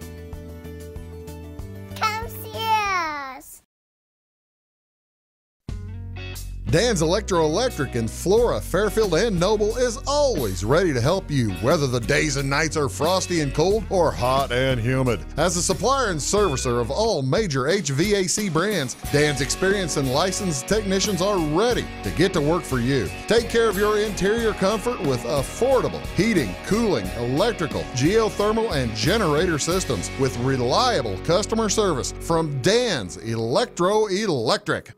Dan's Electro-Electric in Flora, Fairfield, and Noble is always ready to help you, whether the days and nights are frosty and cold or hot and humid. As a supplier and servicer of all major HVAC brands, Dan's experienced and licensed technicians are ready to get to work for you. Take care of your interior comfort with affordable heating, cooling, electrical, geothermal, and generator systems with reliable customer service from Dan's Electro-Electric.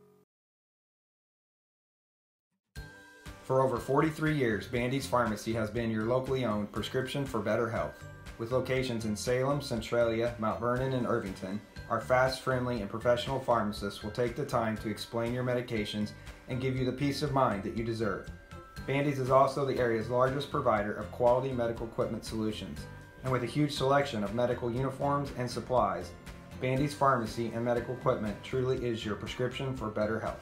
For over 43 years, Bandy's Pharmacy has been your locally owned prescription for better health. With locations in Salem, Centralia, Mount Vernon, and Irvington, our fast, friendly, and professional pharmacists will take the time to explain your medications and give you the peace of mind that you deserve. Bandy's is also the area's largest provider of quality medical equipment solutions, and with a huge selection of medical uniforms and supplies, Bandy's Pharmacy and Medical Equipment truly is your prescription for better health.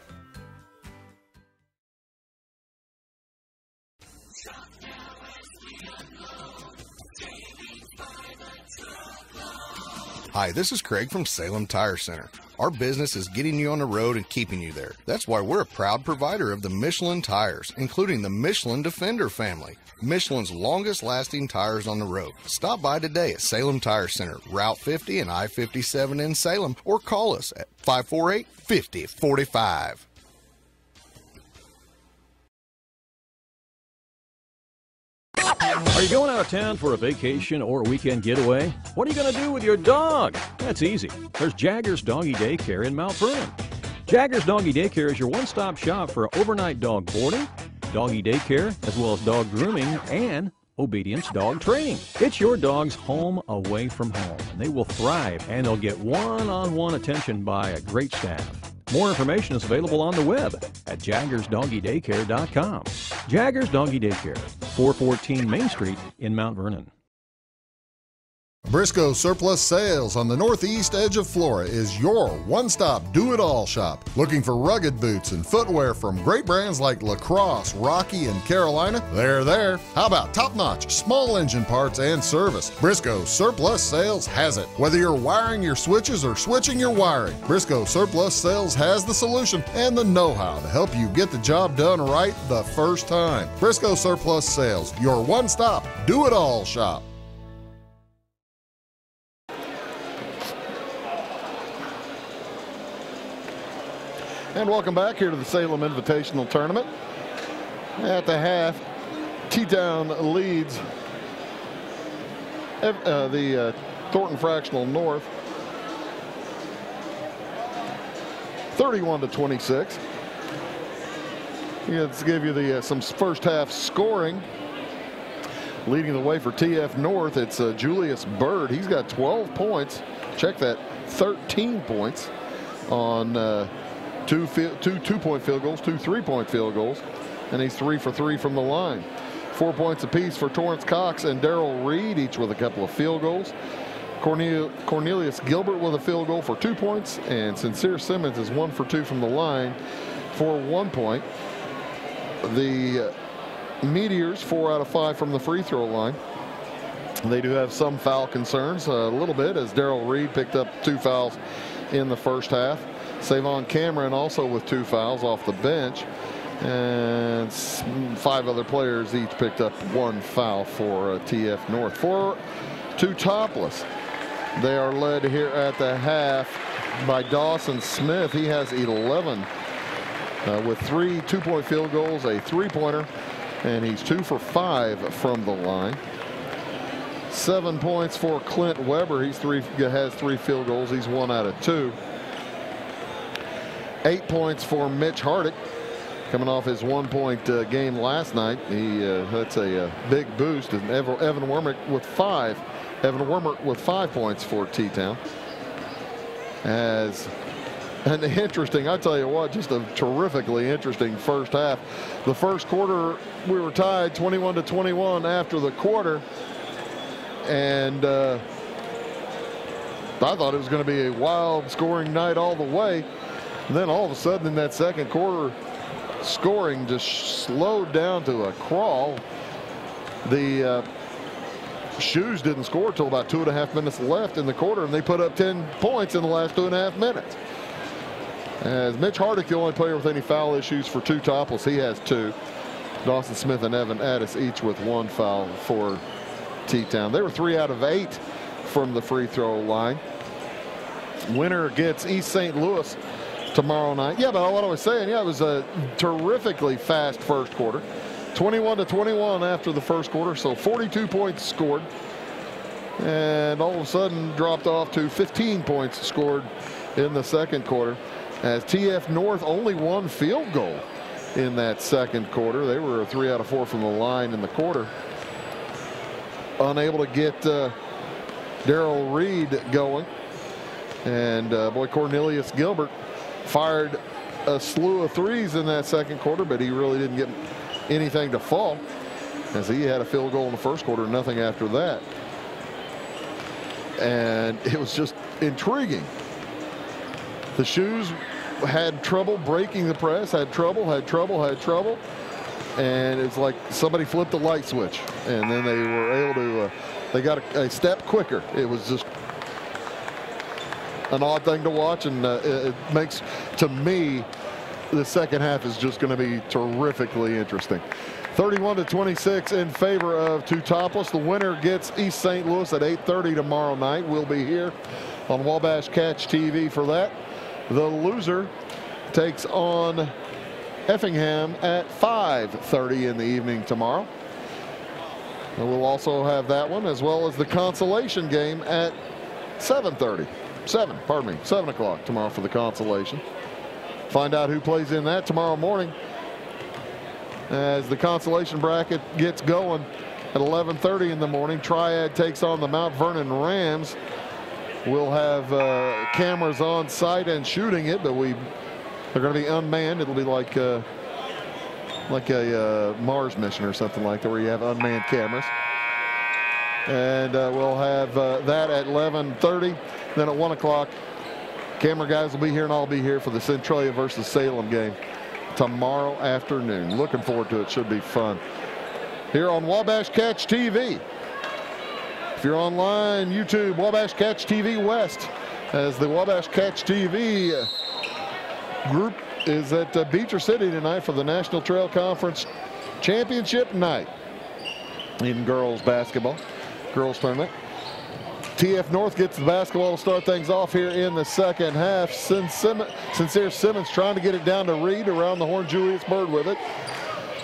Hi, this is Craig from Salem Tire Center. Our business is getting you on the road and keeping you there. That's why we're a proud provider of the Michelin tires, including the Michelin Defender family, Michelin's longest lasting tires on the road. Stop by today at Salem Tire Center, Route 50 and I-57 in Salem, or call us at 548-5045.
Are you going out of town for a vacation or a weekend getaway? What are you going to do with your dog? That's easy. There's Jagger's Doggy Daycare in Mount Vernon. Jagger's Doggy Daycare is your one-stop shop for overnight dog boarding, doggy daycare, as well as dog grooming and obedience dog training. It's your dog's home away from home. They will thrive and they'll get one-on-one attention by a great staff. More information is available on the web at jaggersdoggydaycare.com. Jaggers Doggy Daycare, 414 Main Street in Mount Vernon.
Briscoe Surplus Sales on the northeast edge of Flora is your one-stop do-it-all shop. Looking for rugged boots and footwear from great brands like Lacrosse, Rocky, and Carolina? They're there. How about top-notch small engine parts and service? Briscoe Surplus Sales has it. Whether you're wiring your switches or switching your wiring, Briscoe Surplus Sales has the solution and the know-how to help you get the job done right the first time. Briscoe Surplus Sales, your one-stop do-it-all shop.
And welcome back here to the Salem Invitational Tournament. At the half, T-Town leads the Thornton Fractional North 31-26. Let's give you the some first half scoring. Leading the way for TF North, it's Julius Bird. He's got 12 points. Check that, 13 points on two 2-point field goals, 2 3-point field goals, and he's 3 for 3 from the line. 4 points apiece for Torrance Cox and Darrell Reed, each with a couple of field goals. Cornelius Gilbert with a field goal for 2 points, and Sincere Simmons is 1 for 2 from the line for 1 point. The Meteors 4 out of 5 from the free throw line. They do have some foul concerns, a little bit, as Darrell Reed picked up 2 fouls in the first half. Savon Cameron also with 2 fouls off the bench, and 5 other players each picked up 1 foul for TF North. For Teutopolis, they are led here at the half by Dawson Smith. He has 11 with 3 2-point field goals, a 3-pointer, and he's 2 for 5 from the line. 7 points for Clint Weber. He has 3 field goals. He's 1 out of 2. 8 points for Mitch Hardick, coming off his 1-point game last night. That's a big boost. And Evan Wormert with 5. Evan Wormert with 5 points for T-Town. And interesting, I tell you what, just a terrifically interesting first half. The first quarter, we were tied 21-21 after the quarter, and I thought it was going to be a wild scoring night all the way. And then all of a sudden in that second quarter, scoring just slowed down to a crawl. The Shoes didn't score until about 2.5 minutes left in the quarter, and they put up 10 points in the last 2.5 minutes. As Mitch Hardick, the only player with any foul issues for Teutopolis, he has 2. Dawson Smith and Evan Addis each with 1 foul for T-Town. They were 3 out of 8 from the free throw line. Winner gets East St. Louis tomorrow night. Yeah, but what I was saying, yeah, it was a terrifically fast first quarter. 21-21 after the first quarter, so 42 points scored. And all of a sudden dropped off to 15 points scored in the second quarter, as TF North only 1 field goal in that second quarter. They were 3 out of 4 from the line in the quarter. Unable to get Darrell Reed going. And boy, Cornelius Gilbert fired a slew of threes in that second quarter, but he really didn't get anything to fall, as he had a field goal in the first quarter, nothing after that. And it was just intriguing. The Shoes had trouble breaking the press, had trouble, and it's like somebody flipped a light switch, and then they were able to, they got a step quicker. It was just an odd thing to watch, and it makes, to me, the second half is just going to be terrifically interesting. 31-26 in favor of Teutopolis. The winner gets East St. Louis at 8:30 tomorrow night. We'll be here on Wabash Catch TV for that. The loser takes on Effingham at 5:30 in the evening tomorrow. And we'll also have that one, as well as the consolation game at 7 o'clock tomorrow for the consolation. Find out who plays in that tomorrow morning, as the consolation bracket gets going at 11:30 in the morning. Triad takes on the Mount Vernon Rams. We'll have cameras on site and shooting it, but we They're going to be unmanned. It'll be like a Mars mission or something like that, where you have unmanned cameras. And we'll have that at 11:30. Then at 1 o'clock, camera guys will be here, and I'll be here for the Centralia versus Salem game tomorrow afternoon. Looking forward to it. Should be fun. Here on Wabash Catch TV. If you're online, YouTube, Wabash Catch TV West, as the Wabash Catch TV group is at Beecher City tonight for the National Trail Conference Championship night in girls basketball, girls tournament. TF North gets the basketball to start things off here in the second half. Sincere Simmons trying to get it down to Reed, around the horn. Julius Bird with it.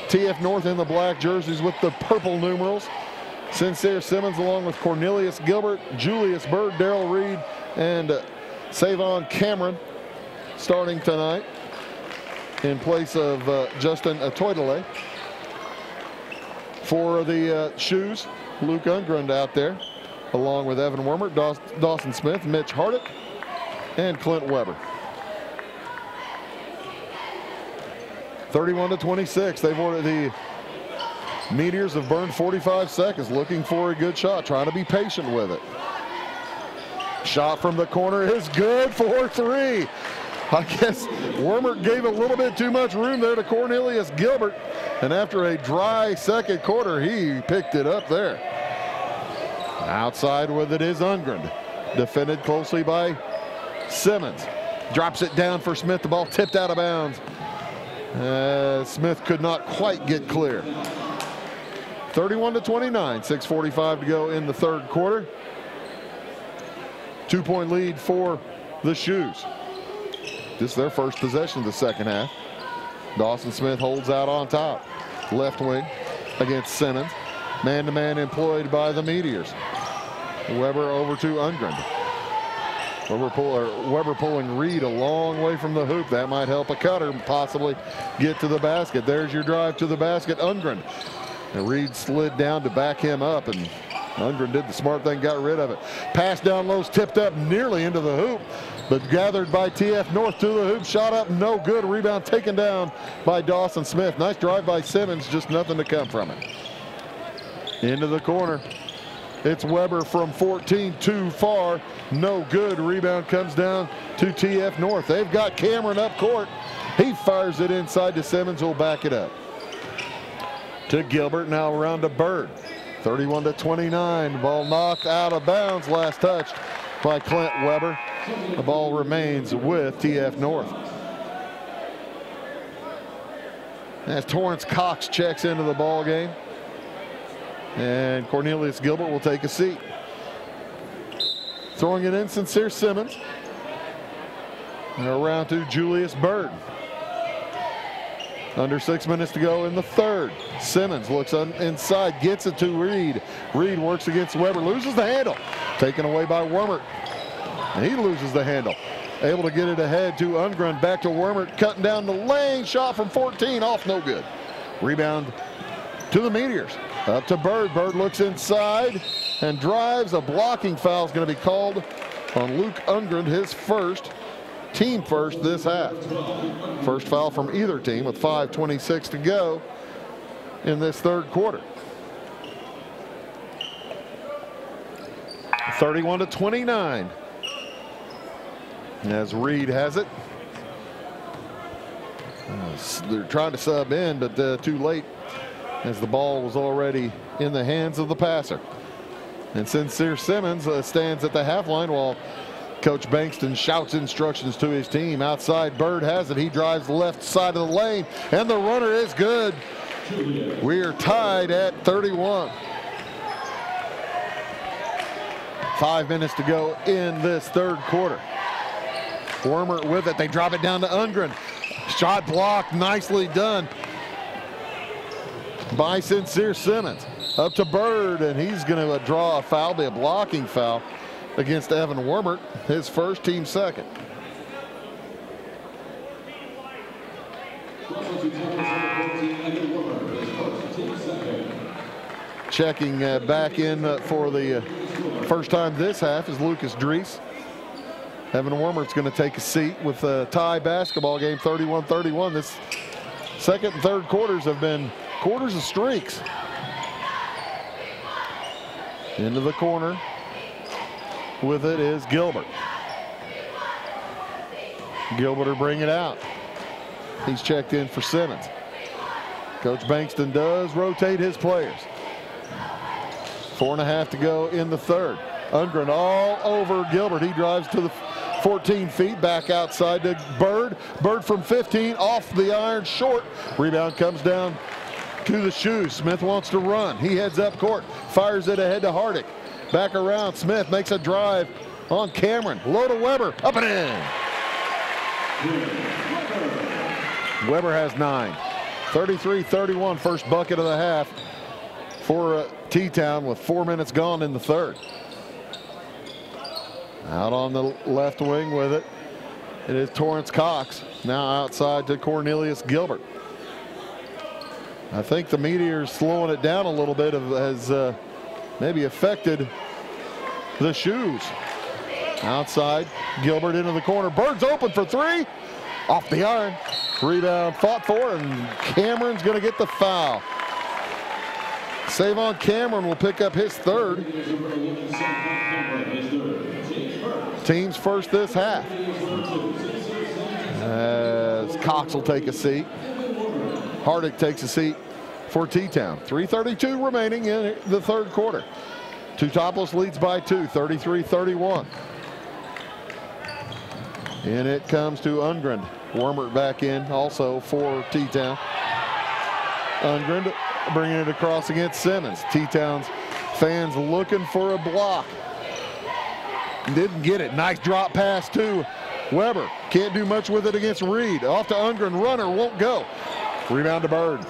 TF North in the black jerseys with the purple numerals. Sincere Simmons along with Cornelius Gilbert, Julius Bird, Darrell Reed, and Savon Cameron starting tonight in place of Justin Teutopolis. For the shoes, Luke Ungrund out there, along with Evan Wormert, Dawson Smith, Mitch Hardick, and Clint Weber. 31-26. They've ordered the Meteors have burned 45 seconds, looking for a good shot, trying to be patient with it. Shot from the corner is good for three. I guess Wormert gave a little bit too much room there to Cornelius Gilbert, and after a dry second quarter, he picked it up there. Outside with it is Ungrund, defended closely by Simmons. Drops it down for Smith. The ball tipped out of bounds. Smith could not quite get clear. 31-29, 6:45 to go in the third quarter. 2-point lead for the Shoes. This is their first possession of the second half. Dawson Smith holds out on top. Left wing against Simmons. Man-to-man employed by the Meteors. Weber over to Ungrund. Weber pulling Reed a long way from the hoop. That might help a cutter possibly get to the basket. There's your drive to the basket, Ungrund. And Reed slid down to back him up, and Ungrund did the smart thing, got rid of it. Pass down low, tipped up nearly into the hoop, but gathered by TF North to the hoop. Shot up, no good. Rebound taken down by Dawson Smith. Nice drive by Simmons, just nothing to come from it. Into the corner. It's Weber from 14, too far. No good. Rebound comes down to TF North. They've got Cameron up court. He fires it inside to Simmons, who'll back it up. To Gilbert, now around to Bird. 31-29. Ball knocked out of bounds. Last touched by Clint Weber. The ball remains with TF North. As Torrance Cox checks into the ball game. And Cornelius Gilbert will take a seat. Throwing it in, Sincere Simmons. And around to Julius Bird. Under 6 minutes to go in the third. Simmons looks inside, gets it to Reed. Reed works against Weber, loses the handle. Taken away by Wormert. And he loses the handle. Able to get it ahead to Ungrund, back to Wormert, cutting down the lane. Shot from 14, off, no good. Rebound to the Meteors. Up to Bird. Bird looks inside and drives. A blocking foul is going to be called on Luke Ungrund, his first, team first this half. First foul from either team with 5:26 to go in this third quarter. 31-29. As Reed has it. They're trying to sub in, but too late, as the ball was already in the hands of the passer. And Sincere Simmons stands at the half line while Coach Bankston shouts instructions to his team. Outside, Bird has it. He drives the left side of the lane, and the runner is good. We are tied at 31. 5 minutes to go in this third quarter. Wormert with it. They drop it down to Ungrund. Shot blocked, nicely done by Sincere Simmons. Up to Bird, and he's going to draw a foul, be a blocking foul against Evan Wormert, his first, team second. Checking back in for the first time this half is Lucas Dries. Evan Wormert's going to take a seat with a tie basketball game, 31-31. This second and third quarters have been quarters of streaks. Into the corner with it is Gilbert. Gilbert will bring it out. He's checked in for Simmons. Coach Bankston does rotate his players. 4.5 to go in the third. Undgren all over Gilbert. He drives to the 14 feet, back outside to Bird. Bird from 15, off the iron, short. Rebound comes down to the shoe. Smith wants to run. He heads up court, fires it ahead to Hardick. Back around, Smith makes a drive on Cameron. Low to Weber, up and in. Weber has 9. 33-31, first bucket of the half for T-Town with 4 minutes gone in the third. Out on the left wing with it, it is Torrance Cox. Now outside to Cornelius Gilbert. I think the Meteors slowing it down a little bit has maybe affected the shoes. Outside, Gilbert into the corner. Bird's open for three. Off the iron. Rebound fought for, and Cameron's going to get the foul. Savon Cameron will pick up his third. Team's first this half. As Cox will take a seat. Hardick takes a seat for T-Town. 3:32 remaining in the third quarter. Teutopolis leads by 2, 33-31. And it comes to Undgren. Wormert back in also for T-Town. Undgren bringing it across against Simmons. T-Town's fans looking for a block. Didn't get it. Nice drop pass to Weber. Can't do much with it against Reed. Off to Undgren. Runner won't go. Rebound to Bird.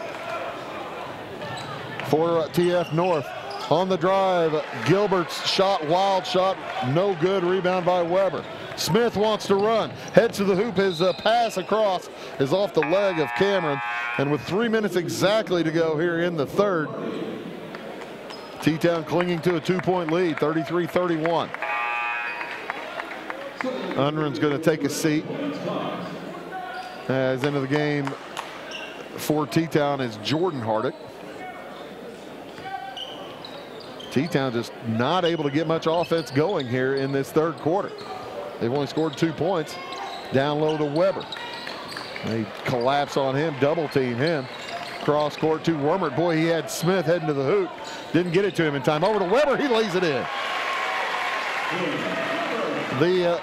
For TF North. On the drive, Gilbert's shot, wild shot, no good. Rebound by Weber. Smith wants to run. Heads to the hoop. His pass across is off the leg of Cameron. And with 3 minutes exactly to go here in the third, T-Town clinging to a 2-point lead, 33-31. Undgren's going to take a seat. As into the game for T-Town is Jordan Hardick. T-Town just not able to get much offense going here in this third quarter. They've only scored 2 points. Down low to Weber. They collapse on him, double team him. Cross court to Wormert. Boy, he had Smith heading to the hoop. Didn't get it to him in time. Over to Weber, he lays it in. The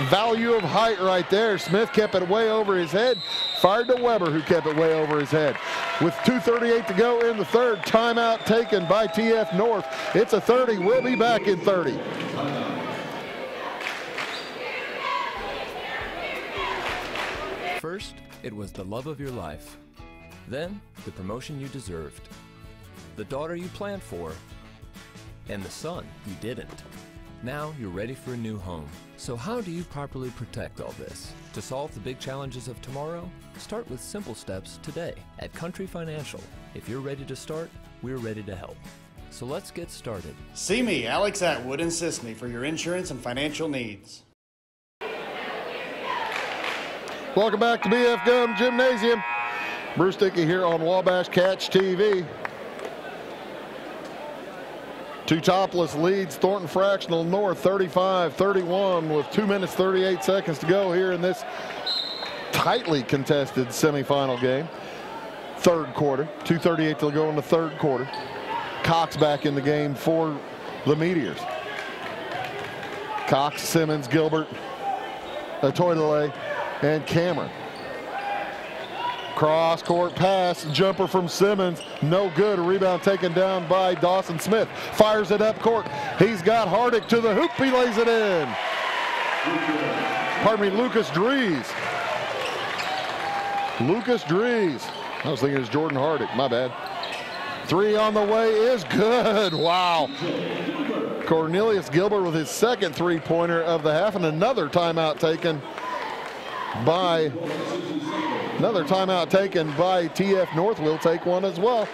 value of height right there. Smith kept it way over his head. Fired to Weber, who kept it way over his head. With 2:38 to go in the third, timeout taken by TF North. It's a 30. We'll be back in 30.
First, it was the love of your life. Then, the promotion you deserved. The daughter you planned for. And the son you didn't. Now you're ready for a new home. So how do you properly protect all this? To solve the big challenges of tomorrow, start with simple steps today. At Country Financial, if you're ready to start, we're ready to help. So let's get started.
See me, Alex Atwood in Sisney, for your insurance and financial needs.
Welcome back to BF Gum Gymnasium. Bruce Dickey here on Wabash Catch TV. Teutopolis leads Thornton Fractional North 35-31 with 2 minutes 38 seconds to go here in this tightly contested semifinal game. Third quarter, 2:38 to go in the third quarter. Cox back in the game for the Meteors. Cox, Simmons, Gilbert, Toidele, and Cameron. Cross court pass, jumper from Simmons, no good. A rebound taken down by Dawson Smith. Fires it up court. He's got Hardick to the hoop. He lays it in. Pardon me, Lucas Dries. Lucas Dries. I was thinking it was Jordan Hardick. My bad. Three on the way is good. Wow. Cornelius Gilbert with his second three-pointer of the half, and another timeout taken by TF North. We'll take one as well.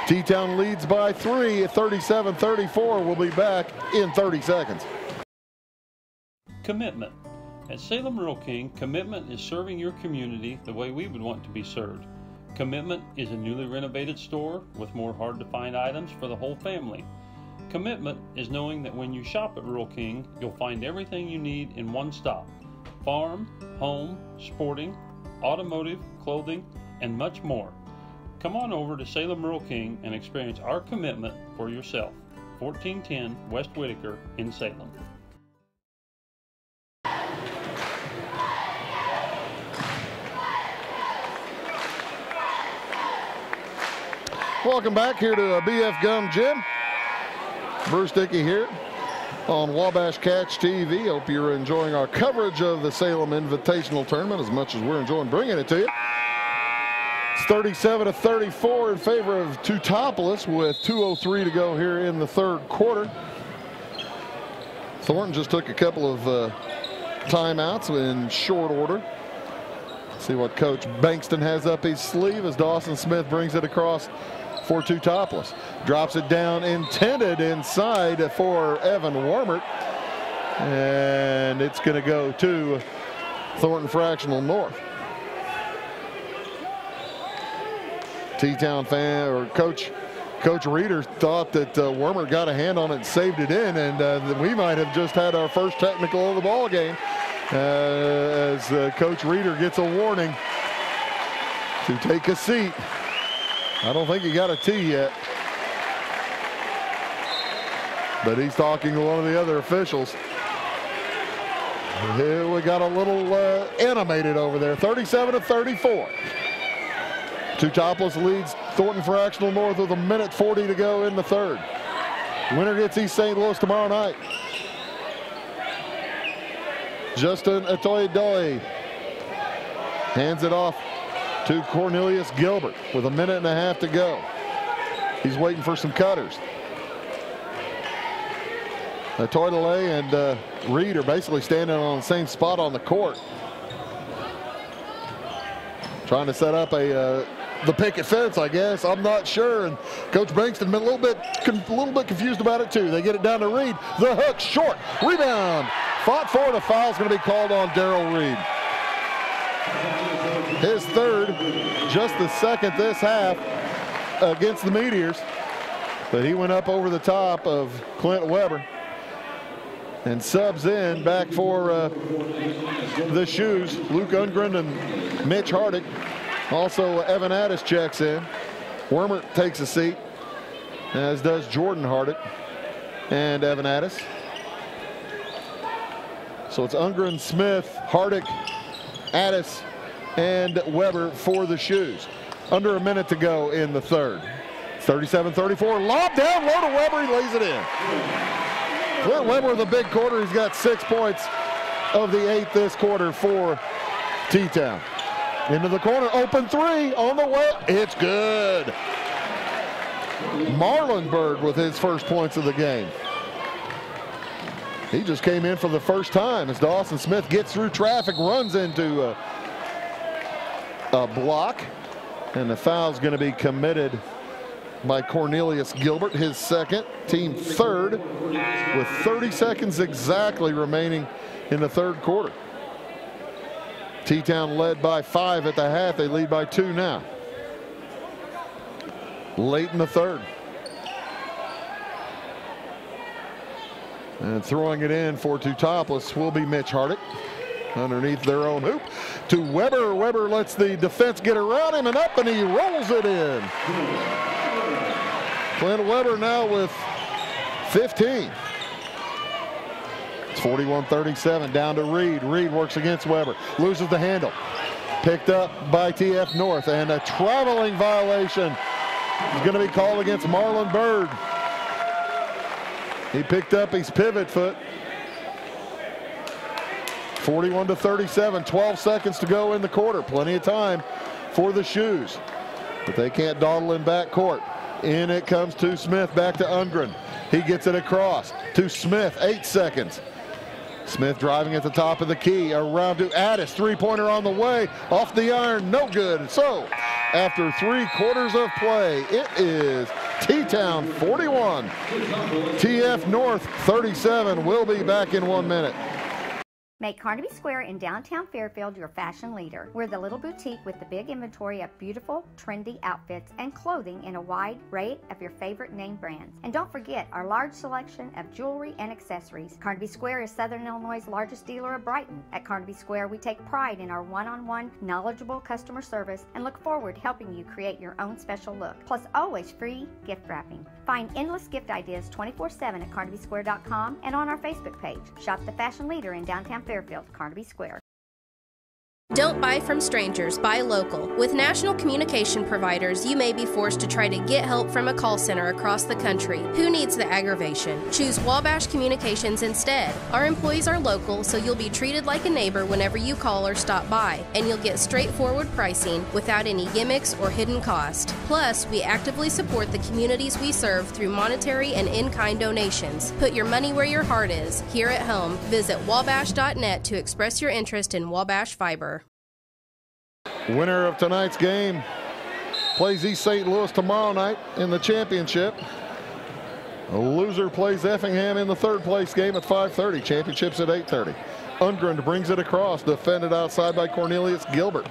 T-Town leads by 3 at 37-34. We'll be back in 30 seconds.
Commitment. At Salem Rural King, commitment is serving your community the way we would want to be served. Commitment is a newly renovated store with more hard-to-find items for the whole family. Commitment is knowing that when you shop at Rural King, you'll find everything you need in one stop. Farm, home, sporting, automotive, clothing, and much more. Come on over to Salem Rural King and experience our commitment for yourself. 1410 West Whitaker in Salem.
Welcome back here to BF Gum Gym. Bruce Dickey here on Wabash Catch TV. Hope you're enjoying our coverage of the Salem Invitational Tournament as much as we're enjoying bringing it to you. It's 37-34 in favor of Teutopolis with 2:03 to go here in the third quarter. Thornton just took a couple of timeouts in short order. See what Coach Bankston has up his sleeve as Dawson Smith brings it across for Teutopolis. Drops it down, intended inside for Evan Warmert. And it's going to go to Thornton Fractional North. T-Town fan or Coach Reeder thought that Warmert got a hand on it and saved it in, and we might have just had our first technical of the ball game as Coach Reeder gets a warning to take a seat. I don't think he got a tee yet, but he's talking to one of the other officials. Here we got a little animated over there. 37-34. Teutopolis leads Thornton Fractional North with 1:40 to go in the third. Winner gets East St. Louis tomorrow night. Justin Atoy-Doy hands it off to Cornelius Gilbert with 1.5 to go. He's waiting for some cutters. Atoy-Doy and Reed are basically standing on the same spot on the court, trying to set up the picket fence, I guess. I'm not sure. And Coach Bankston been a little bit confused about it too. They get it down to Reed. The hook short. Rebound. Fought for it. A foul is going to be called on Darrell Reed. His third, just the second this half against the Meteors. But he went up over the top of Clint Weber and subs in back for the Shoes. Luke Ungren and Mitch Hardick. Also, Evan Addis checks in. Wormert takes a seat, as does Jordan Hardick and Evan Addis. So it's Ungren, Smith, Hardick, Addis, and Weber for the Shoes. Under a minute to go in the third. 37-34, lob down low to Weber, he lays it in. Clint Weber with a big quarter, he's got 6 points of the 8th this quarter for T-Town. Into the corner, open three on the way, it's good. Marlon with his first points of the game. He just came in for the first time as Dawson Smith gets through traffic, runs into a block, and the foul's going to be committed by Cornelius Gilbert, his second, team third, with 30 seconds exactly remaining in the third quarter. T-Town led by 5 at the half. They lead by 2 now. Late in the third. And throwing it in for Teutopolis will be Mitch Hardick. Underneath their own hoop to Weber. Weber lets the defense get around him and up, and he rolls it in. Clint Weber now with 15. It's 41-37, down to Reed. Reed works against Weber, loses the handle. Picked up by TF North, and a traveling violation is going to be called against Marlon Bird. He picked up his pivot foot. 41-37, 12 seconds to go in the quarter. Plenty of time for the Shoes, but they can't dawdle in backcourt. In it comes to Smith, back to Ungren. He gets it across to Smith, 8 seconds. Smith driving at the top of the key, around to Addis, three-pointer on the way, off the iron, no good. So, after 3 quarters of play, it is T-Town 41, TF North 37. We'll be back in 1 minute.
Make Carnaby Square in downtown Fairfield your fashion leader. We're the little boutique with the big inventory of beautiful, trendy outfits and clothing in a wide array of your favorite name brands. And don't forget our large selection of jewelry and accessories. Carnaby Square is Southern Illinois' largest dealer of Brighton. At Carnaby Square, we take pride in our one-on-one, knowledgeable customer service and look forward to helping you create your own special look. Plus, always free gift wrapping. Find endless gift ideas 24/7 at carnabysquare.com and on our Facebook page. Shop the fashion leader in downtown Fairfield, Carnaby Square.
Don't buy from strangers, buy local. With national communication providers, you may be forced to try to get help from a call center across the country. Who needs the aggravation? Choose Wabash Communications instead. Our employees are local, so you'll be treated like a neighbor whenever you call or stop by, and you'll get straightforward pricing without any gimmicks or hidden cost. Plus, we actively support the communities we serve through monetary and in-kind donations. Put your money where your heart is. Here at home, visit wabash.net to express your interest in Wabash Fiber.
Winner of tonight's game plays East St. Louis tomorrow night in the championship. A loser plays Effingham in the third place game at 5:30. Championships at 8:30. Ungren brings it across, defended outside by Cornelius Gilbert.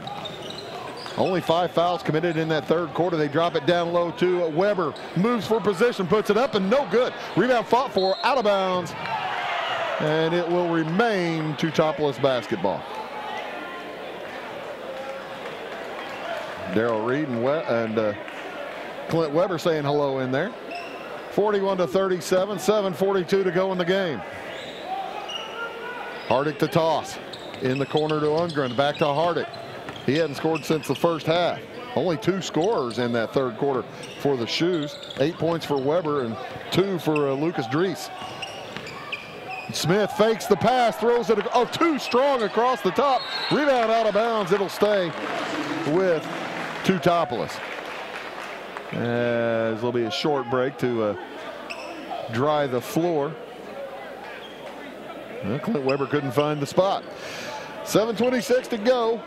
Only 5 fouls committed in that third quarter. They drop it down low to Weber. Moves for position, puts it up, and no good. Rebound fought for, out of bounds. And it will remain Teutopolis basketball. Darrell Reed and Clint Weber saying hello in there. 41-37, 7:42 to go in the game. Hardick to toss. In the corner to Ungren, back to Hardick. He hadn't scored since the first half. Only 2 scorers in that third quarter for the Shoes. 8 points for Weber and 2 for Lucas Dries. Smith fakes the pass, throws it, too strong across the top. Rebound out of bounds. It'll stay with Teutopolis. As there'll be a short break to dry the floor. Well, Clint Weber couldn't find the spot. 7:26 to go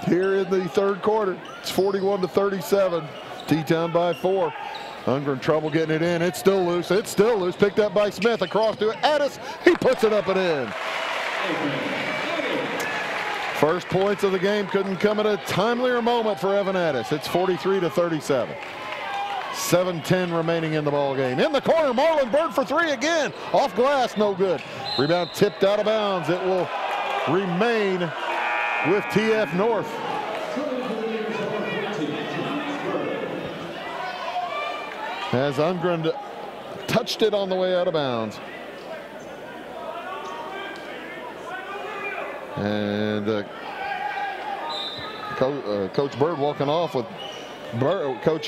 here in the third quarter. It's 41-37. T-Town by 4. Ungren trouble getting it in. It's still loose. It's still loose. Picked up by Smith across to Addis. He puts it up and in. First points of the game couldn't come at a timelier moment for Evan Addis. It's 43-37. 7:10 remaining in the ball game. In the corner, Marlon Bird for 3 again. Off glass, no good. Rebound tipped out of bounds. It will remain with TF North. As Ungren touched it on the way out of bounds. And Coach Bird walking off with Coach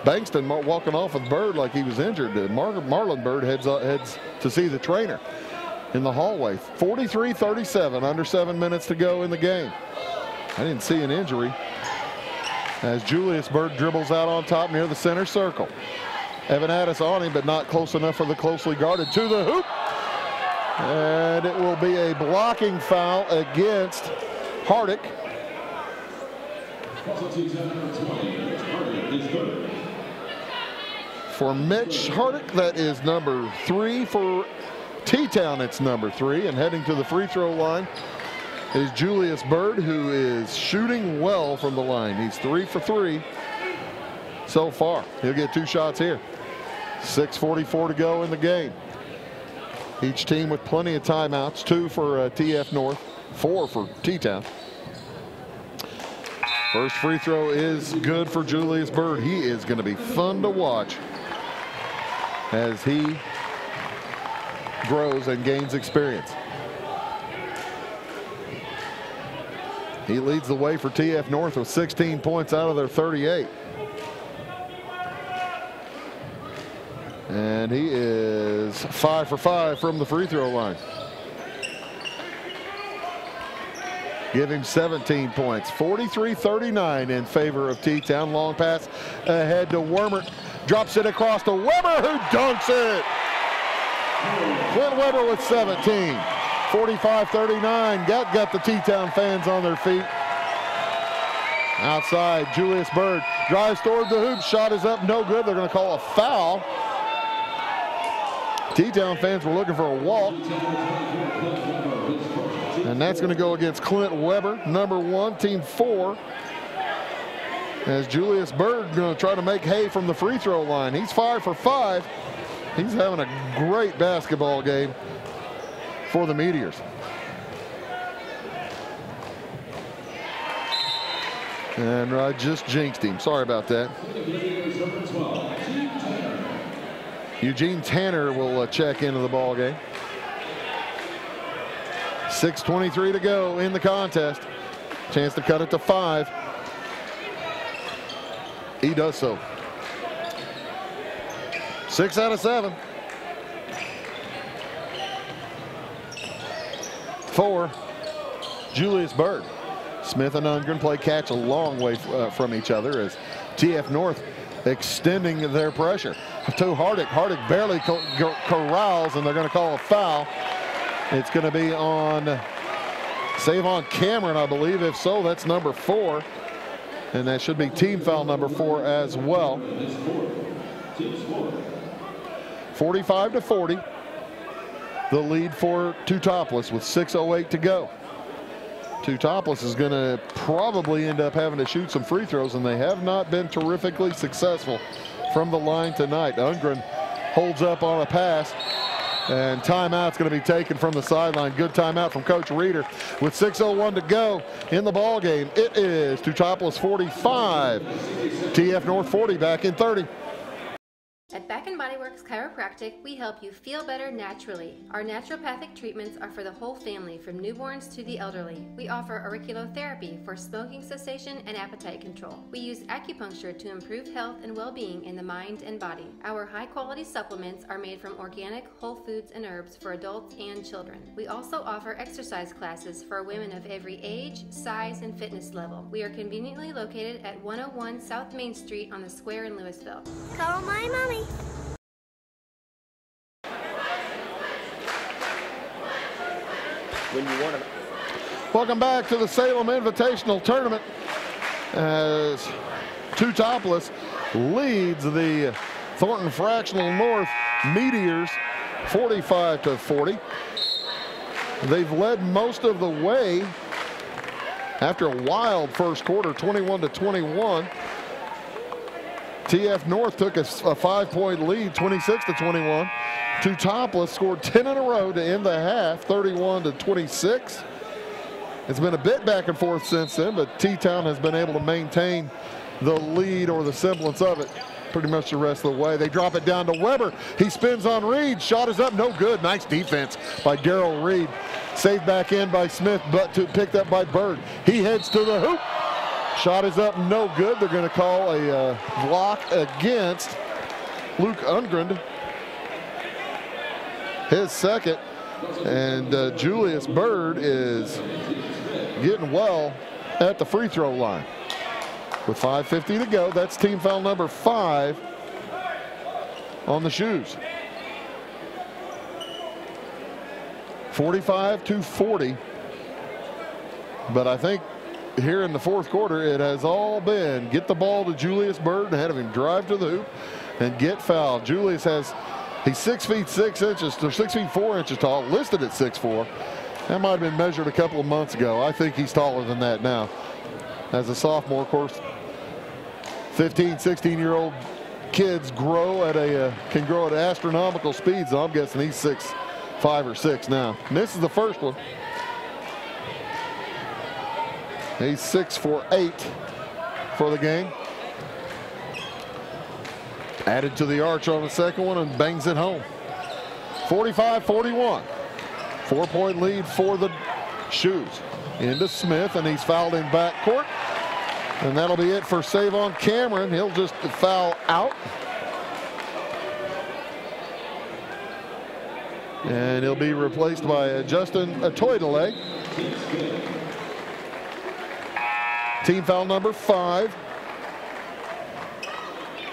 Bankston walking off with Bird like he was injured. Marlon Bird heads to see the trainer in the hallway. 43-37, under 7 minutes to go in the game. I didn't see an injury as Julius Bird dribbles out on top near the center circle. Evan Addis on him, but not close enough for the closely guarded. To the hoop. And it will be a blocking foul against Hardick. For Mitch Hardick, that is number 3. For T-Town, it's number 3. And heading to the free throw line is Julius Bird, who is shooting well from the line. He's 3 for 3 so far. He'll get 2 shots here. 6:44 to go in the game. Each team with plenty of timeouts. 2 for TF North, 4 for T-Town. First free throw is good for Julius Bird. He is going to be fun to watch as he grows and gains experience. He leads the way for TF North with 16 points out of their 38. And he is 5 for 5 from the free throw line. Give him 17 points. 43-39 in favor of T-Town. Long pass ahead to Wormert. Drops it across to Weber, who dunks it. Clint Weber with 17. 45-39. Got the T-Town fans on their feet. Outside, Julius Bird drives toward the hoop. Shot is up, no good. They're going to call a foul T-Town fans were looking for a walk. And that's going to go against Clint Weber, number 1, team 4. As Julius Bird going to try to make hay from the free throw line. He's 5 for 5. He's having a great basketball game for the Meteors. And I just jinxed him. Sorry about that. Eugene Tanner will check into the ball game. 6:23 to go in the contest. Chance to cut it to 5. He does so. 6 out of 7. 4, Julius Bird. Smith and Ungren play catch a long way from each other as TF North extending their pressure to Hardick. Hardick barely corrals, and they're going to call a foul. It's going to be on Savon Cameron, I believe. If so, that's number 4. And that should be team foul number 4 as well. 45-40. The lead for Teutopolis with 6:08 to go. Teutopolis is going to probably end up having to shoot some free throws, and they have not been terrifically successful from the line tonight. Ungren holds up on a pass, and timeout's going to be taken from the sideline. Good timeout from Coach Reeder with 6:01 to go in the ball game. It is Teutopolis 45, TF North 40, back in 30.
At Back & Body Works Chiropractic, we help you feel better naturally. Our naturopathic treatments are for the whole family, from newborns to the elderly. We offer auriculotherapy for smoking cessation and appetite control. We use acupuncture to improve health and well-being in the mind and body. Our high-quality supplements are made from organic, whole foods and herbs for adults and children. We also offer exercise classes for women of every age, size, and fitness level. We are conveniently located at 101 South Main Street on the Square in Louisville.
Call my mommy.
When you want to.
Welcome back to the Salem Invitational Tournament as Teutopolis leads the Thornton Fractional North Meteors 45-40. They've led most of the way after a wild first quarter, 21-21. TF North took a 5-point lead, 26-21. Teutopolis scored 10 in a row to end the half, 31-26. It's been a bit back and forth since then, but T-Town has been able to maintain the lead or the semblance of it pretty much the rest of the way. They drop it down to Weber. He spins on Reed. Shot is up, no good. Nice defense by Darrell Reed. Saved back in by Smith, but picked up by Bird. He heads to the hoop. Shot is up, no good. They're going to call a block against Luke Ungren, his second. And Julius Bird is getting well at the free throw line. With 5:50 to go, that's team foul number 5 on the shoes. 45-40. But I think here in the fourth quarter, it has all been get the ball to Julius Bird and have him drive to the hoop and get fouled. Julius he's 6 feet 6 inches, or 6 feet 4 inches tall, listed at 6'4". That might have been measured a couple of months ago. I think he's taller than that now. As a sophomore, of course, 15, 16-year-old kids can grow at astronomical speeds. So I'm guessing he's 6'5" or 6 now. Misses the first one. He's 6 for 8 for the game. Added to the arch on the second one and bangs it home. 45-41. 4-point lead for the Shoes. Into Smith, and he's fouled in backcourt. And that'll be it for Savon Cameron. He'll just foul out. And he'll be replaced by Justin Teutopolis. Team foul number 5.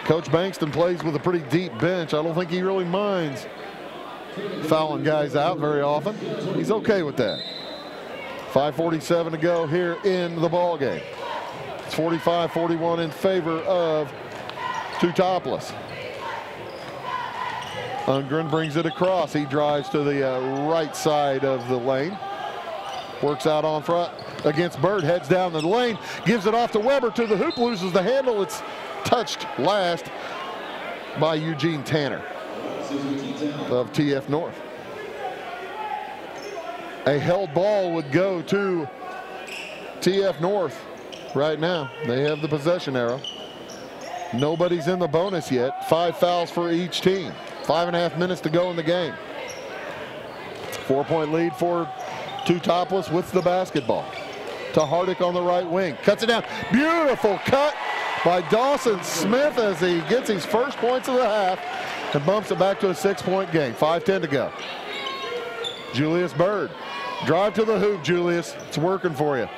Coach Bankston plays with a pretty deep bench. I don't think he really minds fouling guys out very often. He's okay with that. 5:47 to go here in the ball game. It's 45-41 in favor of Teutopolis. Ungren brings it across. He drives to the right side of the lane. Works out on front against Bird. Heads down the lane. Gives it off to Weber to the hoop. Loses the handle. It's touched last by Eugene Tanner of TF North. A held ball would go to TF North right now. They have the possession arrow. Nobody's in the bonus yet. 5 fouls for each team. 5.5 minutes to go in the game. 4-point lead for Teutopolis with the basketball. To Hardick on the right wing. Cuts it down. Beautiful cut by Dawson Smith as he gets his first points of the half and bumps it back to a 6-point game. 5:10 to go. Julius Bird. Drive to the hoop, Julius. It's working for you.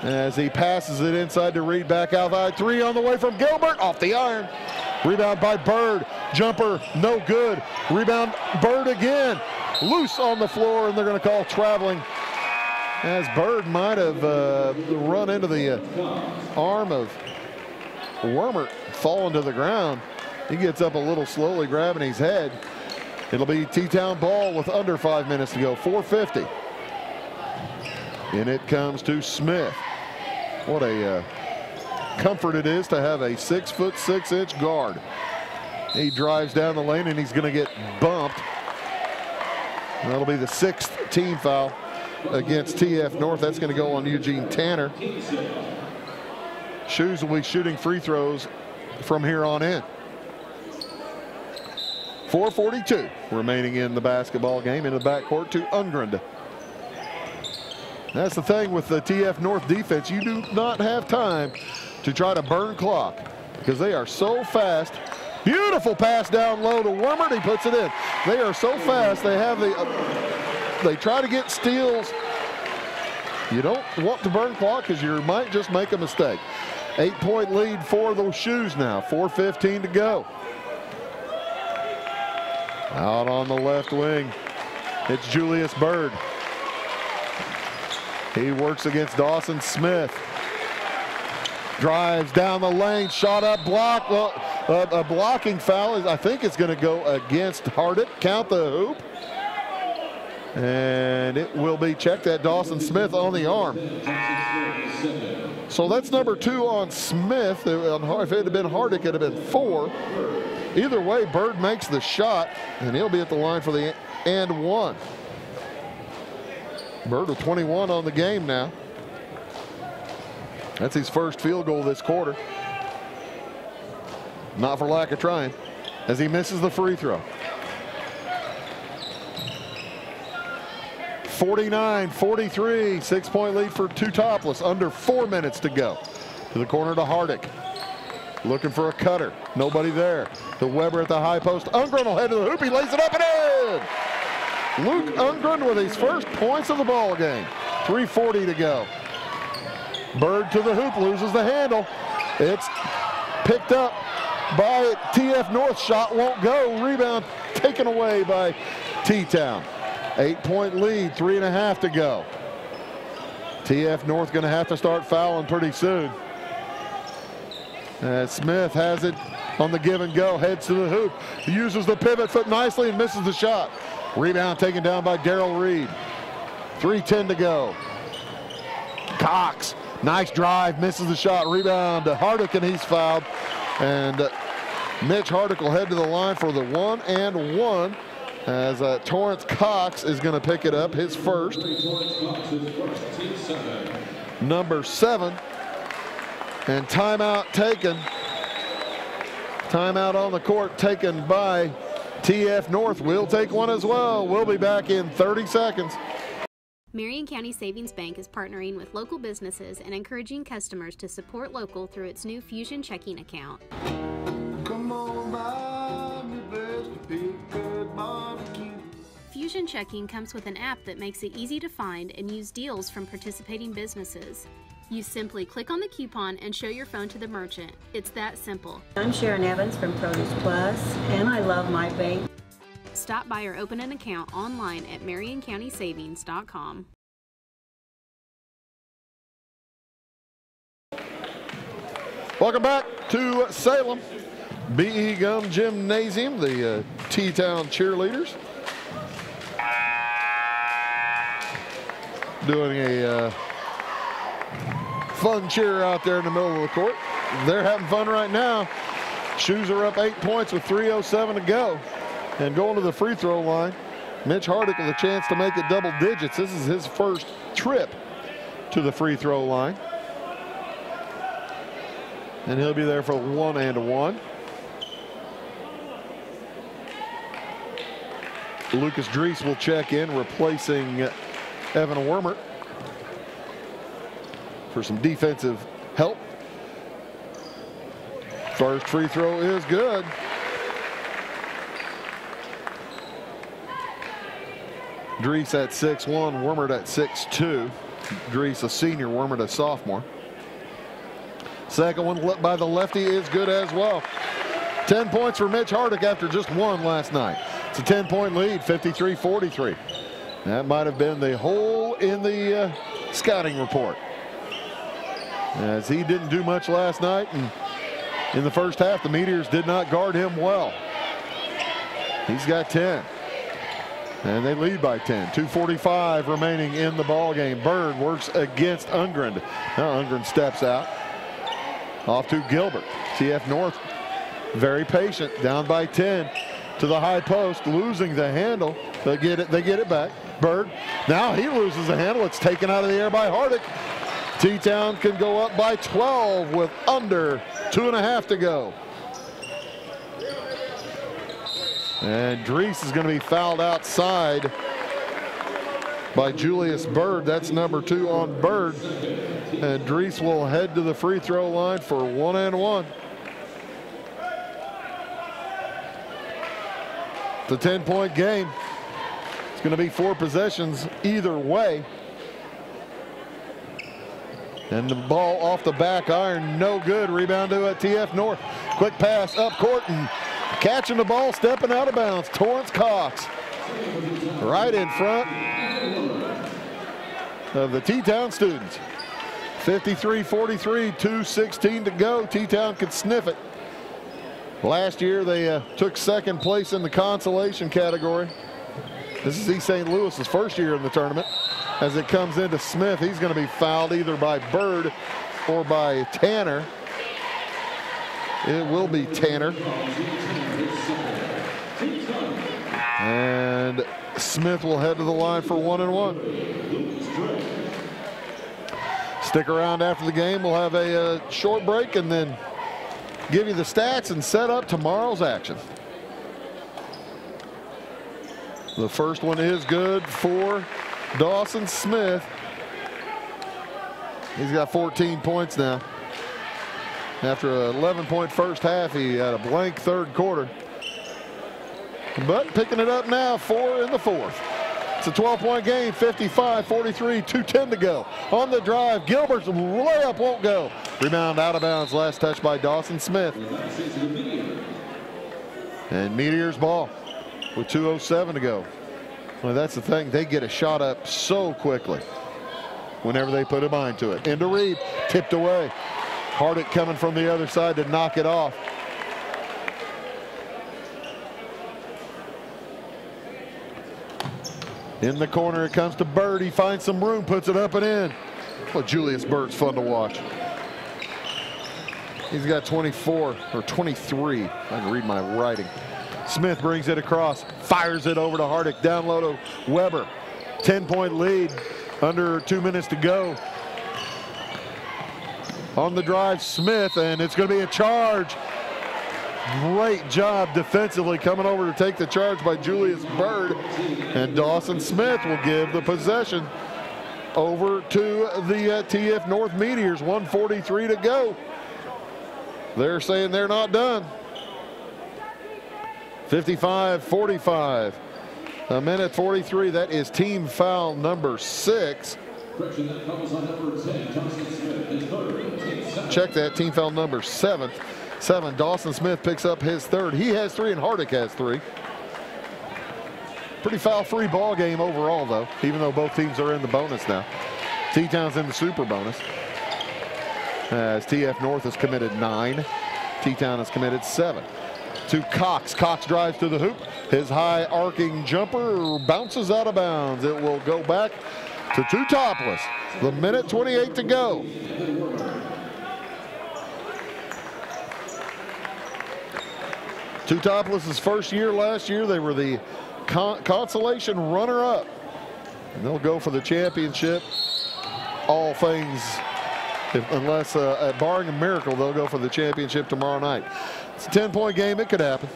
As he passes it inside to Reed, back outside. 3 on the way from Gilbert. Off the iron. Rebound by Bird. Jumper, no good. Rebound, Bird again. Loose on the floor, and they're going to call traveling. As Bird might have run into the arm of Wormert, falling to the ground. He gets up a little slowly, grabbing his head. It'll be T-Town ball with under 5 minutes to go. 4:50. And it comes to Smith. What a comfort it is to have a 6'6" guard. He drives down the lane and he's going to get bumped. And that'll be the 6th team foul against TF North. That's going to go on Eugene Tanner. Shoes will be shooting free throws from here on in. 4:42 remaining in the basketball game. In the backcourt to Ungren. That's the thing with the TF North defense. You do not have time to try to burn clock because they are so fast. Beautiful pass down low to Wormert. He puts it in. They are so fast. They have the. They try to get steals. You don't want to burn clock because you might just make a mistake. 8-point lead for those Shoes now. 4:15 to go. Out on the left wing, it's Julius Bird. He works against Dawson Smith. Drives down the lane, shot up, block. Well, a blocking foul is, I think it's going to go against Hardick. Count the hoop. And it will be checked at Dawson Smith on the arm. So that's number 2 on Smith. If it had been Hardick, it would have been 4. Either way, Bird makes the shot, and he'll be at the line for the and 1. Bird with 21 on the game now. That's his first field goal this quarter. Not for lack of trying, as he misses the free throw. 49-43, 6-point lead for Teutopolis. Under 4 minutes to go. To the corner to Hardick. Looking for a cutter. Nobody there. To Weber at the high post. Ungren will head to the hoop. He lays it up and in. Luke Ungren with his first points of the ball game. 3:40 to go. Bird to the hoop. Loses the handle. It's picked up by TF North. Shot won't go. Rebound taken away by T-Town. 8-point lead. 3.5 to go. TF North going to have to start fouling pretty soon. Smith has it on the give and go, heads to the hoop. He uses the pivot foot nicely and misses the shot. Rebound taken down by Darrell Reed. 3:10 to go. Cox, nice drive, misses the shot. Rebound to Hardick, and he's fouled. And Mitch Hardick will head to the line for the 1 and 1 as Torrance Cox is going to pick it up, his first. Number 7. And timeout taken. Timeout on the court taken by TF North. We'll take one as well. We'll be back in 30 seconds.
Marion County Savings Bank is partnering with local businesses and encouraging customers to support local through its new Fusion checking account.
Come on by me, best pick barbecue.
Fusion checking comes with an app that makes it easy to find and use deals from participating businesses. You simply click on the coupon and show your phone to the merchant. It's that simple.
I'm Sharon Evans from Produce Plus, and I love my bank.
Stop by or open an account online at MarionCountySavings.com.
Welcome back to Salem. B.E. Gum Gymnasium, the T-Town cheerleaders. Doing a fun cheer out there in the middle of the court. They're having fun right now. Shoes are up 8 points with 3:07 to go. And going to the free throw line, Mitch Hardick with a chance to make it double digits. This is his first trip to the free throw line. And he'll be there for 1 and 1. Lucas Drees will check in, replacing Evan Wormert for some defensive help. First free throw is good. Drees at 6'1", Wormert at 6'2". Drees a senior, Wormert a sophomore. Second one by the lefty is good as well. 10 points for Mitch Hardick after just one last night. It's a 10-point lead, 53-43. That might have been the hole in the scouting report, as he didn't do much last night, and in the first half the Meteors did not guard him well. He's got 10, and they lead by 10. 2:45 remaining in the ball game. Bird works against Ungren. Now Ungren steps out. Off to Gilbert. TF North very patient, down by 10 to the high post, losing the handle. They get it back. Bird, now he loses the handle. It's taken out of the air by Hardick. T-Town can go up by 12 with under 2.5 to go. And Drees is going to be fouled outside by Julius Bird. That's number 2 on Bird. And Drees will head to the free throw line for 1 and 1. It's a 10-point game. It's going to be 4 possessions either way. And the ball off the back iron, no good. Rebound to TF North. Quick pass up court, and catching the ball, stepping out of bounds. Torrance Cox right in front of the T-Town students. 53-43, 2:16 to go. T-Town could sniff it. Last year they took second place in the consolation category. This is East St. Louis's first year in the tournament. As it comes into Smith, he's going to be fouled either by Bird or by Tanner. It will be Tanner. And Smith will head to the line for 1 and 1. Stick around after the game. We'll have a short break and then give you the stats and set up tomorrow's action. The first one is good for Dawson Smith. He's got 14 points now. After an 11-point first half, he had a blank third quarter. But picking it up now, 4 in the fourth. It's a 12-point game, 55-43, 2:10 to go. On the drive, Gilbert's layup won't go. Rebound out of bounds, last touch by Dawson Smith. And Meteors ball with 2:07 to go. Well, that's the thing. They get a shot up so quickly whenever they put a mind to it. Into Reed, tipped away. Hardick coming from the other side to knock it off. In the corner, it comes to Bird. He finds some room, puts it up and in. Well, Julius Bird's fun to watch. He's got 24 or 23. I can read my writing. Smith brings it across, fires it over to Hardick, down low to Weber. 10-point lead, under 2 minutes to go. On the drive, Smith, and it's going to be a charge. Great job defensively coming over to take the charge by Julius Bird. And Dawson Smith will give the possession over to the TF North Meteors. 1:43 to go. They're saying they're not done. 55-45. A minute 43. That is team foul number 6. Check that, team foul number 7. Dawson Smith picks up his third. He has 3 and Hardick has 3. Pretty foul-free ball game overall, though, even though both teams are in the bonus now. T-Town's in the super bonus, as TF North has committed 9. T-Town has committed 7. to Cox. Cox drives to the hoop. His high arcing jumper bounces out of bounds. It will go back to Teutopolis. The minute 28 to go. Teutopolis' first year last year, they were the consolation runner-up. And they'll go for the championship. All things, unless barring a miracle, they'll go for the championship tomorrow night. It's a 10-point game. It could happen.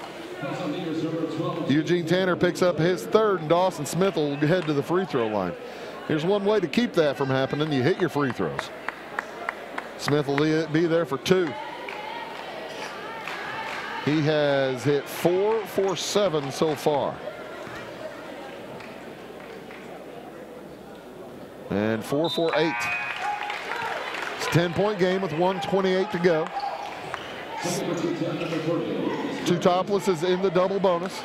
Eugene Tanner picks up his third, and Dawson Smith will head to the free throw line. Here's one way to keep that from happening. You hit your free throws. Smith will be there for 2. He has hit 4 for 7 so far. And 4 for 8. It's a 10-point game with 1:28 to go. Teutopolis is in the double bonus.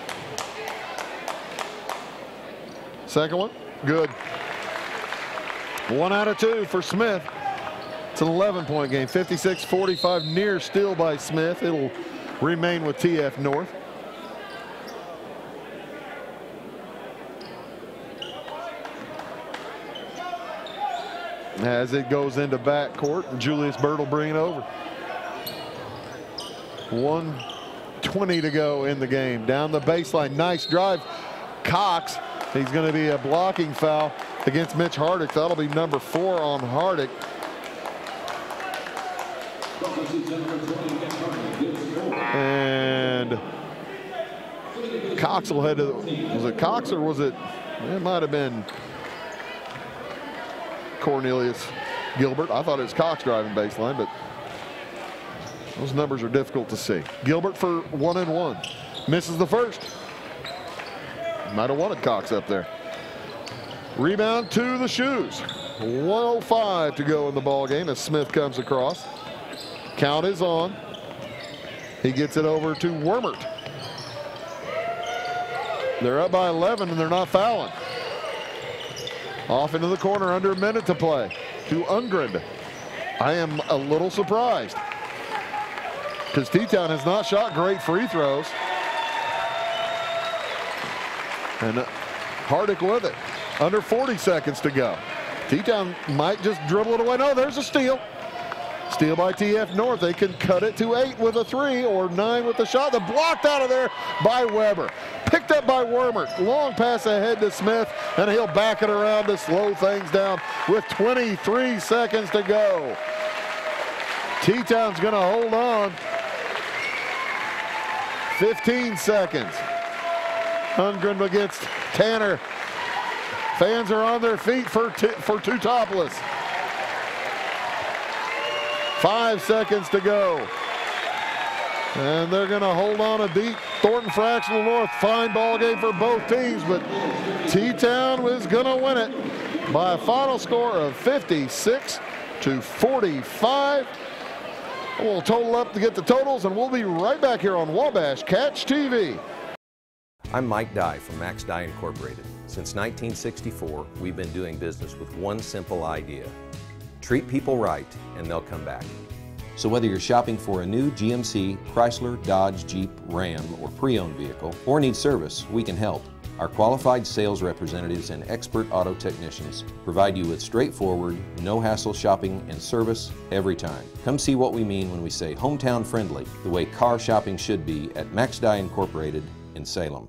Second one, good. 1 out of 2 for Smith. It's an 11-point game, 56-45, near steal by Smith. It'll remain with TF North. As it goes into backcourt, Julius Bird will bring it over. 1:20 to go in the game. Down the baseline, nice drive. Cox, he's going to be a blocking foul against Mitch Hardick. That'll be number 4 on Hardick. And Cox will head to, was it Cox or was it might have been Cornelius Gilbert. I thought it was Cox driving baseline, but those numbers are difficult to see. Gilbert for 1 and 1. Misses the first. Might have wanted Cox up there. Rebound to the shoes. 1:05 to go in the ball game as Smith comes across. Count is on. He gets it over to Wormert. They're up by 11 and they're not fouling. Off into the corner, under a minute to play, to Ungren. I am a little surprised because T-Town has not shot great free throws. And Hardick with it. Under 40 seconds to go. T-Town might just dribble it away. No, there's a steal. Steal by TF North. They can cut it to 8 with a 3 or 9 with a shot. They're blocked out of there by Weber. Picked up by Wormert. Long pass ahead to Smith, and he'll back it around to slow things down with 23 seconds to go. T-Town's going to hold on. 15 seconds. Ungren against Tanner. Fans are on their feet for Teutopolis. 5 seconds to go. And they're going to hold on to beat Thornton Fractional North. Fine ball game for both teams, but T-Town is going to win it by a final score of 56-45. We'll total up to get the totals, and we'll be right back here on Wabash Catch TV.
I'm Mike Dye from Max Dye Incorporated. Since 1964, we've been doing business with one simple idea. Treat people right, and they'll come back. So whether you're shopping for a new GMC, Chrysler, Dodge, Jeep, Ram, or pre-owned vehicle, or need service, we can help. Our qualified sales representatives and expert auto technicians provide you with straightforward, no-hassle shopping and service every time. Come see what we mean when we say hometown friendly, the way car shopping should be at Max Dye Incorporated in Salem.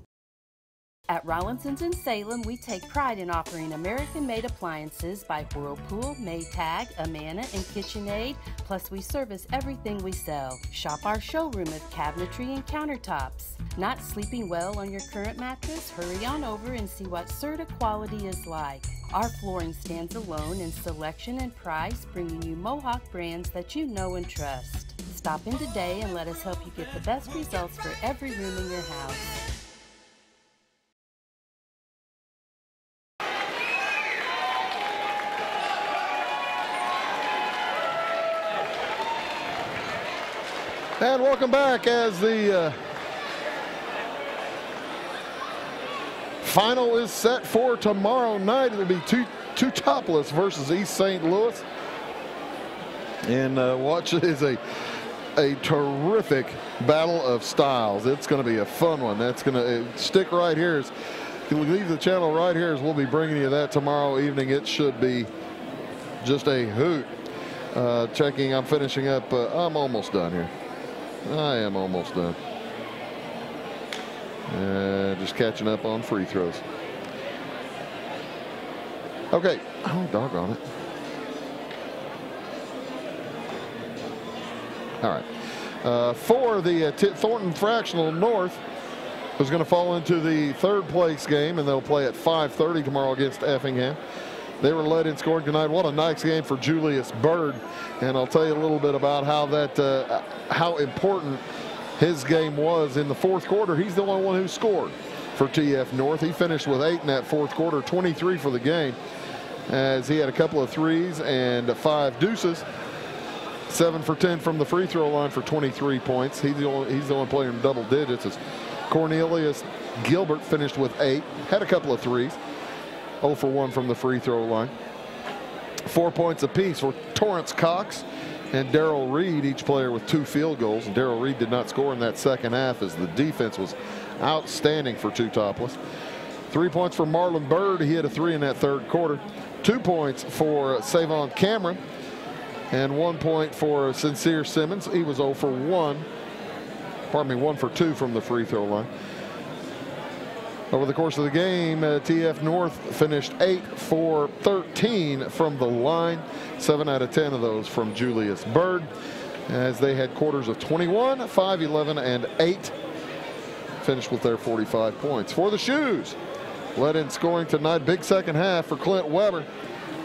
At Rollinson's in Salem, we take pride in offering American-made appliances by Whirlpool, Maytag, Amana, and KitchenAid, plus we service everything we sell. Shop our showroom of cabinetry and countertops. Not sleeping well on your current mattress? Hurry on over and see what Serta quality is like. Our flooring stands alone in selection and price, bringing you Mohawk brands that you know and trust. Stop in today and let us help you get the best results for every room in your house.
And welcome back as the final is set for tomorrow night. It'll be Teutopolis versus East St. Louis. And watch is a a terrific battle of styles. It's going to be a fun one. That's going to stick right here. If you leave the channel right here, as we'll be bringing you that tomorrow evening. It should be just a hoot. Checking, I'm finishing up. I'm almost done here. I am almost done. Just catching up on free throws. Okay. Oh, doggone it. All right. For the Thornton Fractional North, who's going to fall into the third place game, and they'll play at 5:30 tomorrow against Effingham. They were led in scoring tonight. What a nice game for Julius Bird, and I'll tell you a little bit about how important his game was in the fourth quarter. He's the only one who scored for TF North. He finished with 8 in that fourth quarter, 23 for the game, as he had a couple of threes and 5 deuces. 7 for 10 from the free throw line for 23 points. He's the only player in double digits. As Cornelius Gilbert finished with 8, had a couple of threes. 0 for 1 from the free throw line. 4 points apiece for Torrance Cox and Darrell Reed, each player with 2 field goals. And Darrell Reed did not score in that second half, as the defense was outstanding for Teutopolis. 3 points for Marlon Bird. He had a 3 in that third quarter. 2 points for Savon Cameron, and 1 point for Sincere Simmons. He was 0 for 1. Pardon me, 1 for 2 from the free throw line. Over the course of the game, TF North finished 8 for 13 from the line. 7 out of 10 of those from Julius Bird, as they had quarters of 21, 5, 11, and 8. Finished with their 45 points. For the Shoes, led in scoring tonight, big second half for Clint Weber.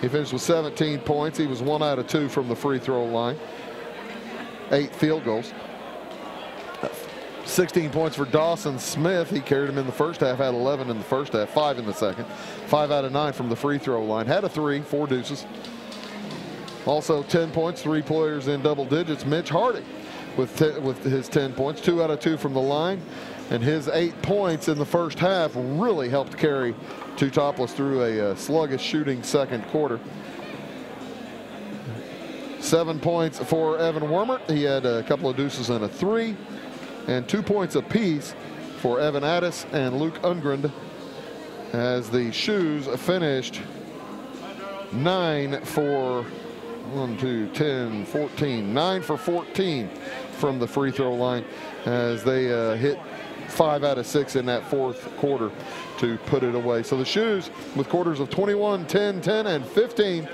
He finished with 17 points. He was 1 out of 2 from the free throw line. 8 field goals. 16 points for Dawson Smith. He carried him in the first half, had 11 in the first half, 5 in the second. 5 out of 9 from the free throw line. Had a 3, 4 deuces. Also 10 points, 3 players in double digits. Mitch Hardy with his 10 points, 2 out of 2 from the line. And his 8 points in the first half really helped carry Teutopolis through a sluggish shooting second quarter. 7 points for Evan Wormert. He had a couple of deuces and a 3. And 2 points apiece for Evan Addis and Luke Ungren, as the Shoes finished 9 for 1, 2, 10, 14. 9 for 14 from the free throw line, as they hit 5 out of 6 in that fourth quarter to put it away. So the Shoes, with quarters of 21, 10, 10, and 15,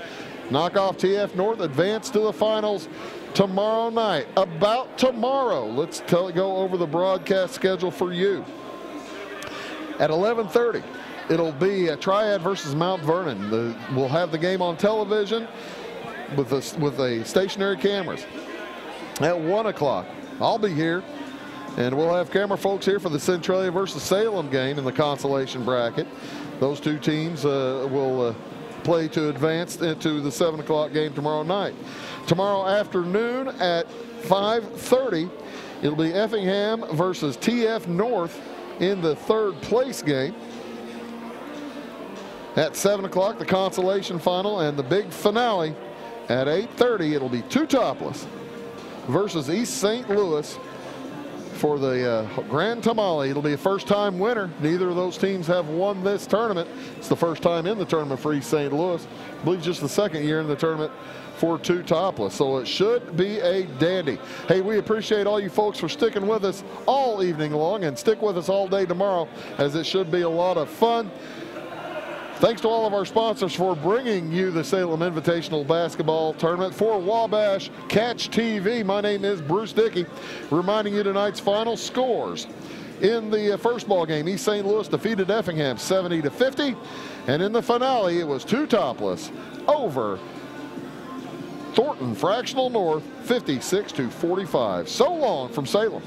knock off TF North, advance to the finals tomorrow night. About tomorrow, let's go over the broadcast schedule for you. At 11:30, it'll be a Triad versus Mount Vernon. We'll have the game on television with a stationary cameras. At 1 o'clock, I'll be here, and we'll have camera folks here for the Centralia versus Salem game in the consolation bracket. Those two teams will play to advance into the 7 o'clock game tomorrow night. Tomorrow afternoon at 5:30, it'll be Effingham versus TF North in the third place game. At 7 o'clock, the consolation final, and the big finale at 8:30, it'll be Teutopolis versus East St. Louis for the Grand Tamale. It'll be a first-time winner. Neither of those teams have won this tournament. It's the first time in the tournament for East St. Louis. I believe just the second year in the tournament for Teutopolis. So it should be a dandy. Hey, we appreciate all you folks for sticking with us all evening long, and stick with us all day tomorrow, as it should be a lot of fun. Thanks to all of our sponsors for bringing you the Salem Invitational Basketball Tournament. For Wabash Catch TV, my name is Bruce Dickey, reminding you tonight's final scores. In the first ball game, East St. Louis defeated Effingham 70-50, and in the finale, it was Teutopolis over Thornton Fractional North 56-45. So long from Salem.